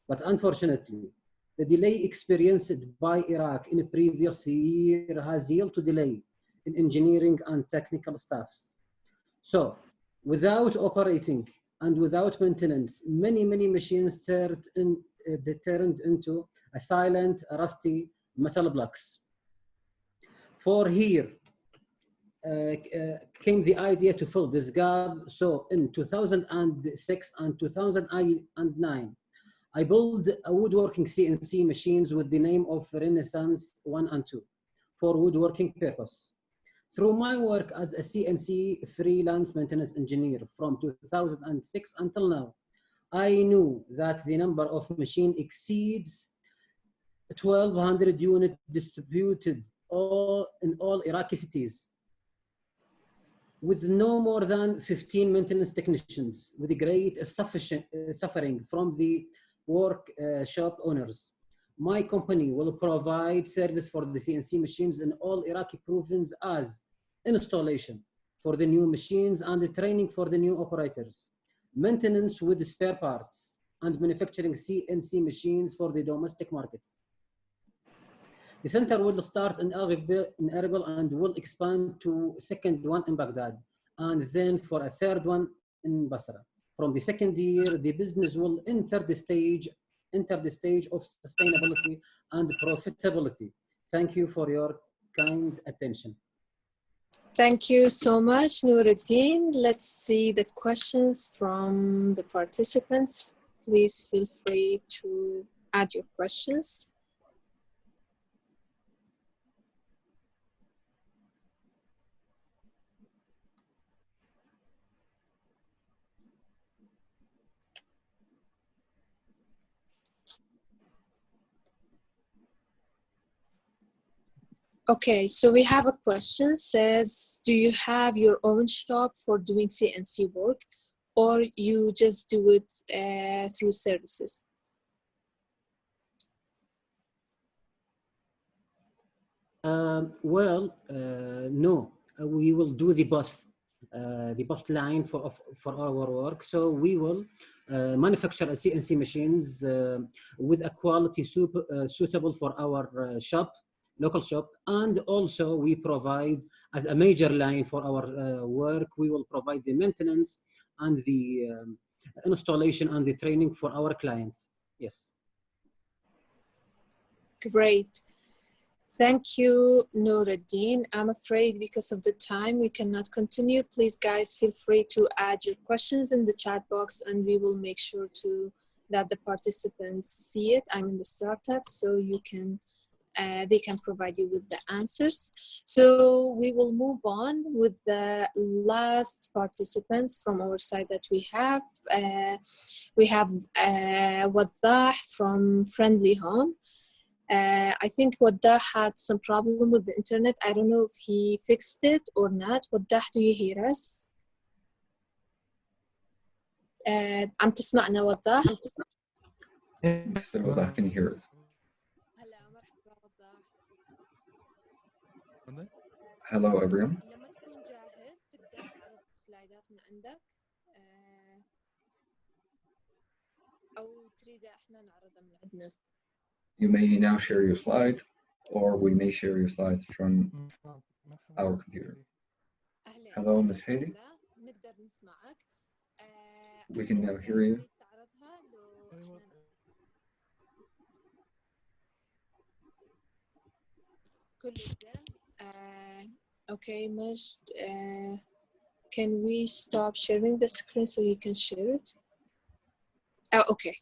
Speaker 19: But unfortunately, the delay experienced by Iraq in a previous year has yielded to delay in engineering and technical staffs. So, without operating and without maintenance, many machines turned into a silent, rusty metal blocks. For here came the idea to fill this gap. So in 2006 and 2009, I built a woodworking CNC machines with the name of Renaissance 1 and 2 for woodworking purpose. Through my work as a CNC freelance maintenance engineer from 2006 until now, I knew that the number of machines exceeds 1,200 units distributed in all Iraqi cities, with no more than 15 maintenance technicians, with great suffering from the workshop owners. My company will provide service for the CNC machines in all Iraqi provinces as installation for the new machines and the training for the new operators, maintenance with spare parts, and manufacturing CNC machines for the domestic markets. The center will start in Erbil and will expand to a second one in Baghdad, and then for a third one in Basra. From the second year, the business will enter the stage of sustainability and profitability. Thank you for your kind attention.
Speaker 14: Thank you so much, Nuruddin. Let's see the questions from the participants. Please feel free to add your questions. Okay, so we have a question, says, do you have your own shop for doing CNC work, or you just do it through services?
Speaker 19: No, we will do the both line for our work. So we will manufacture a CNC machines with a quality suitable for our shop, local shop, and also we provide as a major line for our work. We will provide the maintenance and the installation and the training for our clients. Yes.
Speaker 14: Great. Thank you, Nuruddin. I'm afraid because of the time, we cannot continue. Please, guys, feel free to add your questions in the chat box, and we will make sure that the participants see it. I'm in the startup, so you can they can provide you with the answers. So we will move on with the last participants from our side that we have. We have Waddah from Friendly Home. I think Waddah had some problem with the internet. I don't know if he fixed it or not. Waddah, do you hear us? عم تسمعنا وضاح؟
Speaker 3: Mr. Wadah, can you hear us?
Speaker 14: هلا مرحبا وضاح.
Speaker 3: Hello, everyone.
Speaker 14: لما تكون جاهز تقدر تعرض السلايدات من عندك أو تريد إحنا نعرضها من عندنا.
Speaker 3: You may now share your slides, or we may share your slides from our computer. Hello, Ms. Heidi.
Speaker 14: نقدر نسمعك.
Speaker 3: We can now hear you.
Speaker 14: Okay, Majd, can we stop sharing the screen so you can share it? Oh, okay.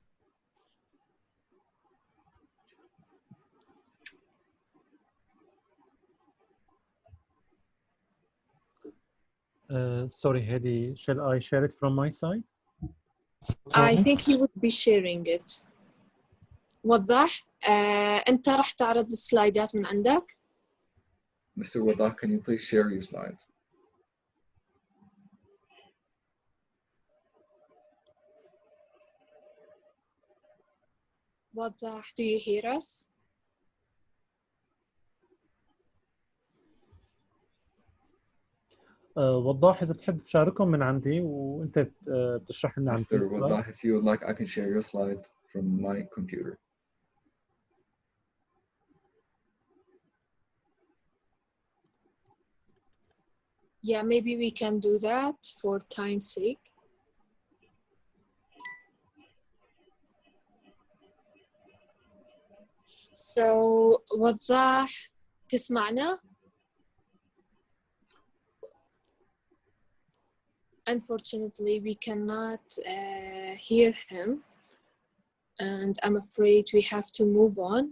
Speaker 7: Sorry, Hedy, shall I share it from my side?
Speaker 14: I think he would be sharing it. وضح أنت راح تعرض السلايدات من عندك؟
Speaker 3: Mr. Wadah, can you please share your slides?
Speaker 14: وضح, do you hear us?
Speaker 7: وضاح إذا بتحب تشاركهم من عندي وأنت بتشرح لنا عن
Speaker 3: Mr. Wadah, if you would like, I can share your slides from my computer.
Speaker 14: Yeah, maybe we can do that for time's sake. So, وضاح, تسمعنا? Unfortunately, we cannot hear him, and I'm afraid we have to move on.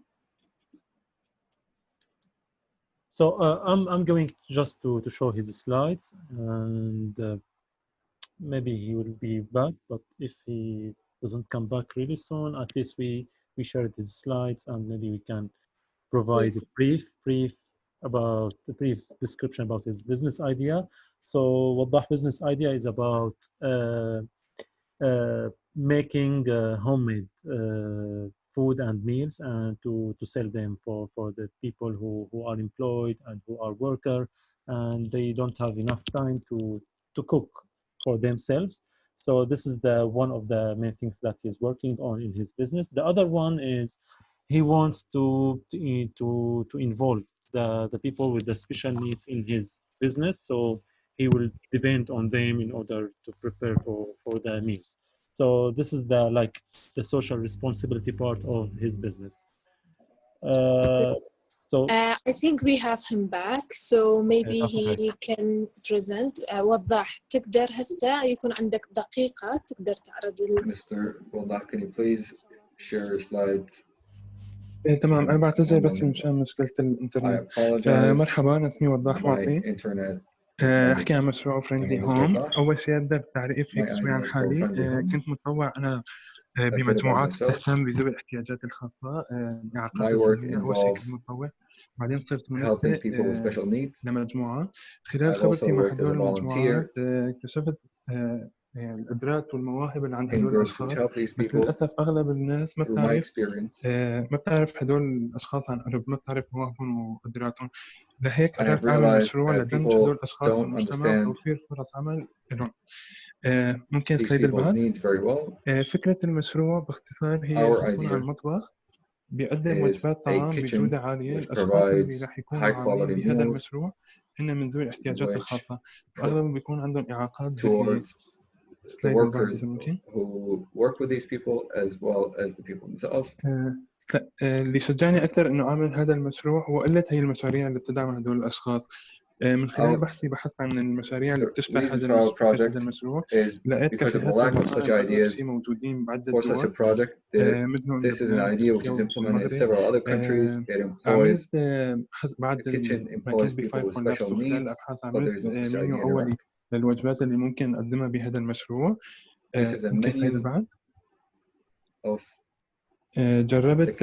Speaker 7: So I'm going just to show his slides, and maybe he will be back, but if he doesn't come back really soon, at least we shared his slides, and maybe we can provide a brief description about his business idea. So Waddah business idea is about making homemade food and meals and to sell them for the people who are employed and who are worker and they don't have enough time to cook for themselves. So this is the one of the main things that he's working on in his business. The other one is he wants to involve the people with the special needs in his business. So he will depend on them in order to prepare for the meals. So this is the social responsibility part of his business.
Speaker 14: I think we have him back, so maybe he can present. وضح, تقدر هسه يكون عندك دقيقة تقدر تعرض
Speaker 3: Mr. Wadah, can you please share your slides?
Speaker 20: تمام، أنا بعتذر بس مشان مشكلة الإنترنت. مرحبا، أنا اسمي وضاح معطي. أحكي عن مشروع فريندلي هوم. أول شيء أبدأ بتعريف هيك شوي عن حالي. كنت متطوع أنا بمجموعات تهتم بذوي الاحتياجات الخاصة، إعاقات ذهنية. أول شيء كنت متطوع، بعدين صرت منسق لمجموعة. خلال خبرتي مع هدول المجموعات اكتشفت القدرات والمواهب اللي عند هدول الأشخاص، بس للأسف أغلب الناس ما بتعرف هدول الأشخاص عن قرب، ما بتعرف مواهبهم وقدراتهم. لهيك قررت أعمل مشروع لدمج هدول الأشخاص بالمجتمع وتوفير فرص عمل لهم. ممكن سلايد اللي بعد. فكرة المشروع باختصار هي تكون عن مطبخ بيقدم وجبات طعام بجودة عالية. الأشخاص اللي راح يكونوا عاملين بهذا المشروع هن من ذوي الاحتياجات الخاصة، وأغلبهم بيكون عندهم إعاقات ذهنية.
Speaker 3: The workers who work with these people as well as the people themselves.
Speaker 20: اللي شجعني أكثر إنه أعمل هذا المشروع هو قلة هي المشاريع اللي بتدعم هدول الأشخاص. من خلال بحثي بحثت عن المشاريع اللي بتشبه هذا المشروع، لقيت كافيهات ومطاعم شيء موجودين بعدة دول منهم لبنان عملت بعد ما كنت ب5 لابس وخلال الأبحاث عملت منيو أولي للوجبات اللي ممكن نقدمها بهذا المشروع. ممكن سلايد بعد. جربت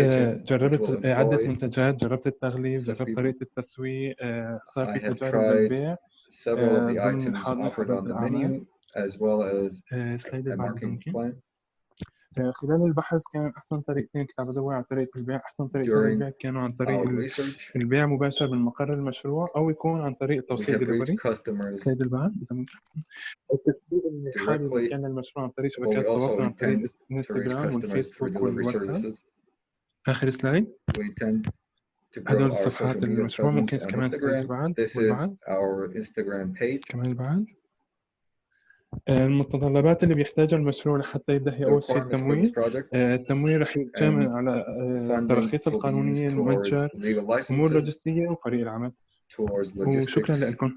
Speaker 20: عدة منتجات، جربت التغليف، جربت طريقة التسويق، صار في تجارب للبيع ضمن حاضنة خبرة الأعمال. سلايد اللي بعد ممكن. خلال البحث كان أحسن طريقتين كنت عم بدور على طريقة البيع. أحسن طريقتين للبيع كانوا عن طريق البيع مباشر من مقر المشروع أو يكون عن طريق توصيل دليفري. سلايد اللي بعد إذا ممكن. التسويق اللي حابب كان المشروع عن طريق شبكات التواصل عن طريق الانستغرام والفيسبوك والواتساب. آخر سلايد. هدول الصفحات المشروع. ممكن كمان سلايد بعد كمان بعد. المتطلبات اللي بيحتاجها المشروع لحتى يبدأ هي أول شيء التمويل. التمويل رح يتجمع على التراخيص القانونية، المتجر، أمور لوجستية وفريق العمل. وشكرا لكم.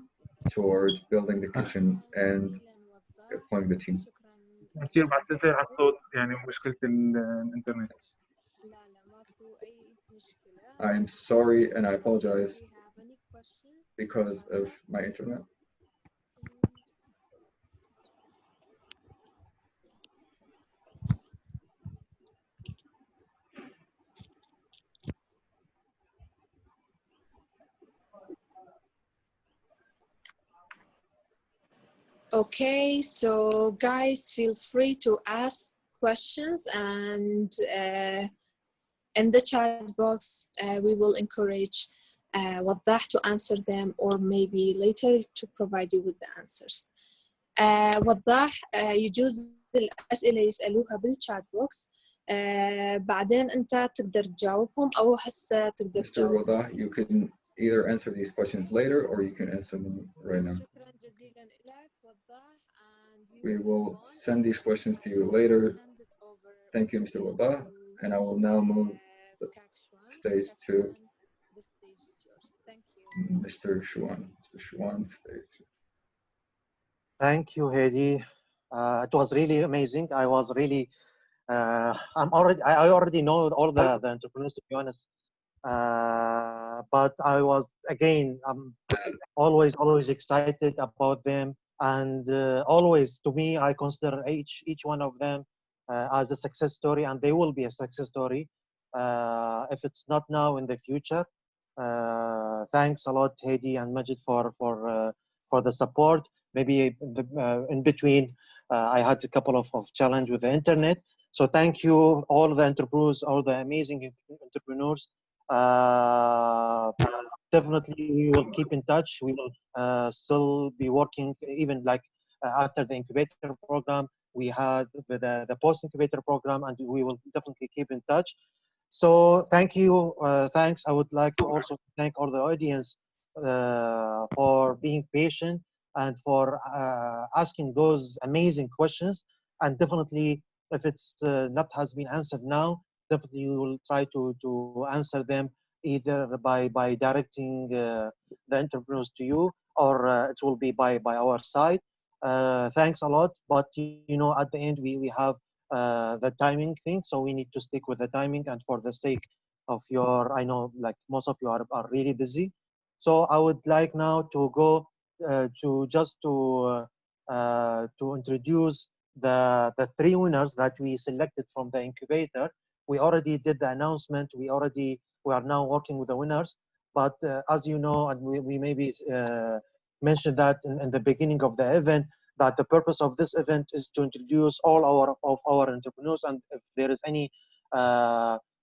Speaker 20: كثير بعتذر على الصوت، يعني مشكلة الإنترنت.
Speaker 3: I'm sorry and I apologize because of my internet.
Speaker 14: Okay, so guys, feel free to ask questions, and in the chat box we will encourage Waddah to answer them, or maybe later to provide you with the answers. Waddah يجوز الأسئلة يسألوها بالchat box، بعدين أنت تقدر تجاوبهم أو هسه تقدر
Speaker 3: Mr. Waddah, you can either answer these questions later or you can answer them right now. We will send these questions to you later. Thank you, Mr. Waddah, and I will now move the stage to Mr. Shwan. Mr. Shwan, stage.
Speaker 1: Thank you, Hedi. It was really amazing. I was really, I already know all the entrepreneurs, to be honest. But I was, again, I'm always excited about them. And always, to me, I consider each one of them as a success story, and they will be a success story if it's not now, in the future. Thanks a lot, Hedi and Majid, for the support. Maybe in between, I had a couple of challenge with the internet. So thank you, all the entrepreneurs, all the amazing entrepreneurs. Definitely, we will keep in touch. We will still be working, even like after the incubator program, we had the post-incubator program, and we will definitely keep in touch. So thank you. Thanks. I would like to also thank all the audience for being patient and for asking those amazing questions. And definitely, if it's not has been answered now, definitely we will try to answer them either by directing the entrepreneurs to you, or it will be by our side. Thanks a lot. But you know, at the end we have the timing thing, so we need to stick with the timing. And for the sake of your, I know like most of you are really busy, so I would like now to go to introduce the three winners that we selected from the incubator. We already did the announcement. We are now working with the winners. But as you know, and we maybe mentioned that in the beginning of the event, that the purpose of this event is to introduce all our entrepreneurs, and if there is any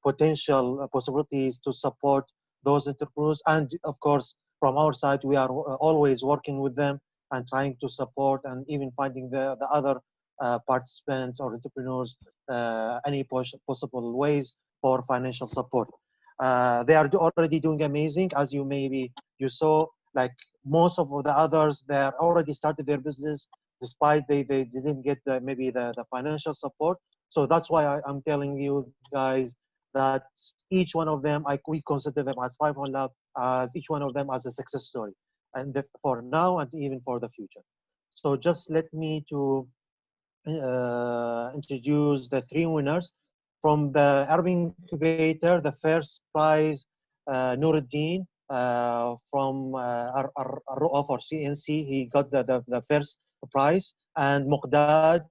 Speaker 1: potential possibilities to support those entrepreneurs. And of course, from our side, we are always working with them and trying to support, and even finding the other participants or entrepreneurs any possible ways for financial support. They are already doing amazing. As you saw, like most of the others, they already started their business despite they didn't get maybe the financial support. So that's why I'm telling you guys that each one of them, we consider them as 5 Lab, as each one of them as a success story, and for now and even for the future. So just let me to introduce the three winners from the Erbil Incubator. The first prize, Nuruddin from Ar-Ru'af or CNC, he got the first prize, and Muqdad,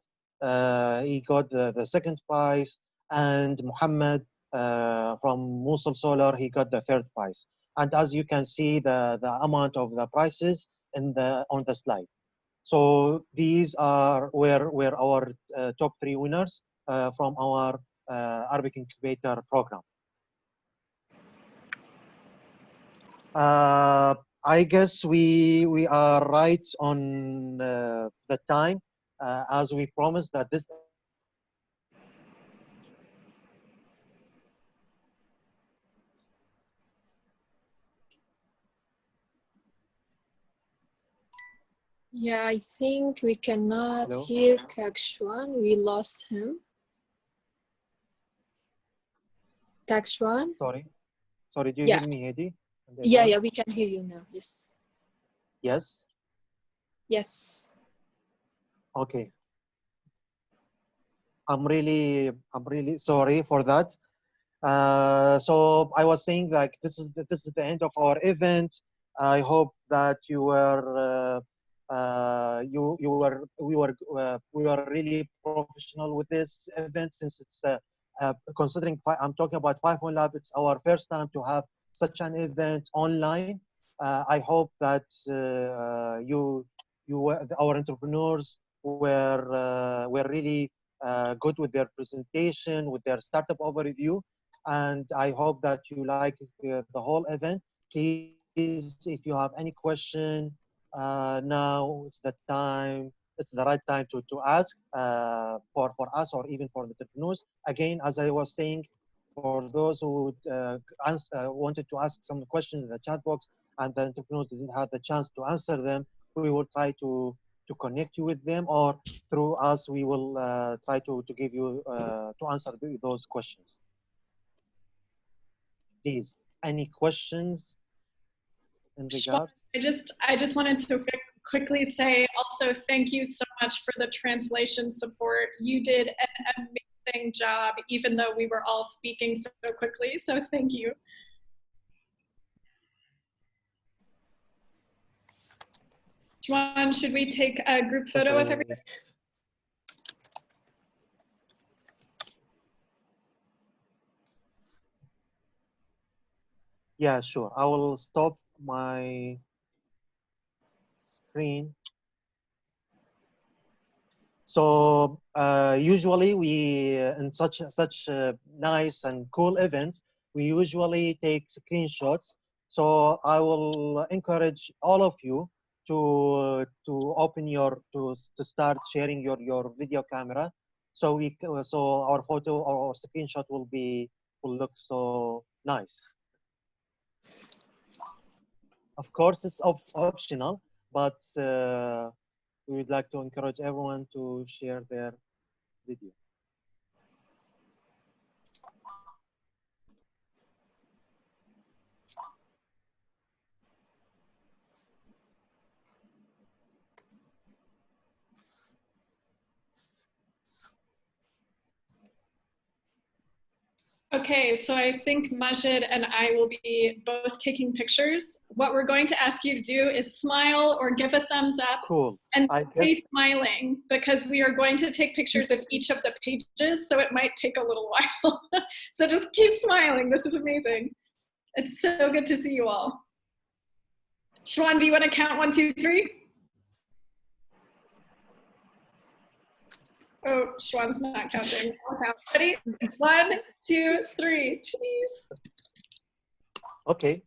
Speaker 1: he got the second prize, and Muhammad from Mosul Solar, he got the third prize. And as you can see, the amount of the prizes on the slide. So these are were our top 3 winners from our Arabic Incubator program. I guess we are right on the time, as we promised that this.
Speaker 14: Yeah, I think we cannot
Speaker 1: Hello?
Speaker 14: hear Shwan. We lost him. Shwan?
Speaker 1: Sorry, do you
Speaker 14: Yeah.
Speaker 1: hear me, Hedi?
Speaker 14: Yeah, we can hear you now. Yes.
Speaker 1: Yes?
Speaker 14: Yes.
Speaker 1: Okay. I'm really sorry for that. So I was saying, like, this is the end of our event. I hope that you were we were really professional with this event, since it's considering I'm talking about 5-1 Lab. It's our first time to have such an event online. I hope that our entrepreneurs were really good with their presentation, with their startup overview, and I hope that you like the whole event. Please, if you have any question, now it's the time. It's the right time to ask for us, or even for the entrepreneurs. Again, as I was saying, for those who wanted to ask some questions in the chat box and the entrepreneurs didn't have the chance to answer them, we will try to connect you with them, or through us we will try to give you to answer those questions. Please, any questions in regards?
Speaker 2: I just wanted to quickly say also thank you so much for the translation support. You did an amazing job, even though we were all speaking so quickly. So thank you. Shwan, should we take a group photo with everybody?
Speaker 1: Yeah, sure. I will stop my screen. So usually we, in such nice and cool events, we usually take screenshots. So I will encourage all of you to open to start sharing your video camera, so our photo or our screenshot will look so nice. Of course, it's optional, but we would like to encourage everyone to share their video.
Speaker 2: Okay, so I think Majid and I will be both taking pictures. What we're going to ask you to do is smile or give a thumbs up.
Speaker 1: Cool.
Speaker 2: And stay smiling, because we are going to take pictures of each of the pages, so it might take a little while. So just keep smiling. This is amazing. It's so good to see you all. Shwan, do you want to count 1, 2, 3? Oh, Shwan's not counting. I'll count. Ready? 1, 2, 3. Cheese.
Speaker 1: Okay.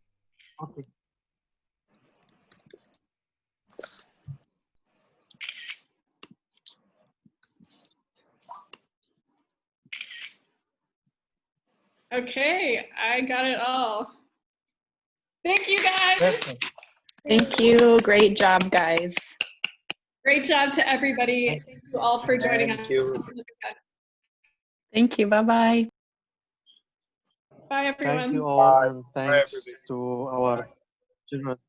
Speaker 2: Okay, I got it all. Thank you, guys.
Speaker 1: Perfect.
Speaker 21: Thank you. Great job, guys.
Speaker 2: Great job to everybody. Thank you all for joining us.
Speaker 21: Thank you. Thank you. Bye-bye.
Speaker 2: Bye, everyone.
Speaker 1: Thank you all, and thanks to our generous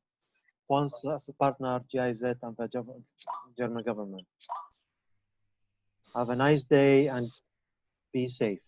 Speaker 1: sponsor, partner, GIZ, and the German government. Have a nice day and be safe.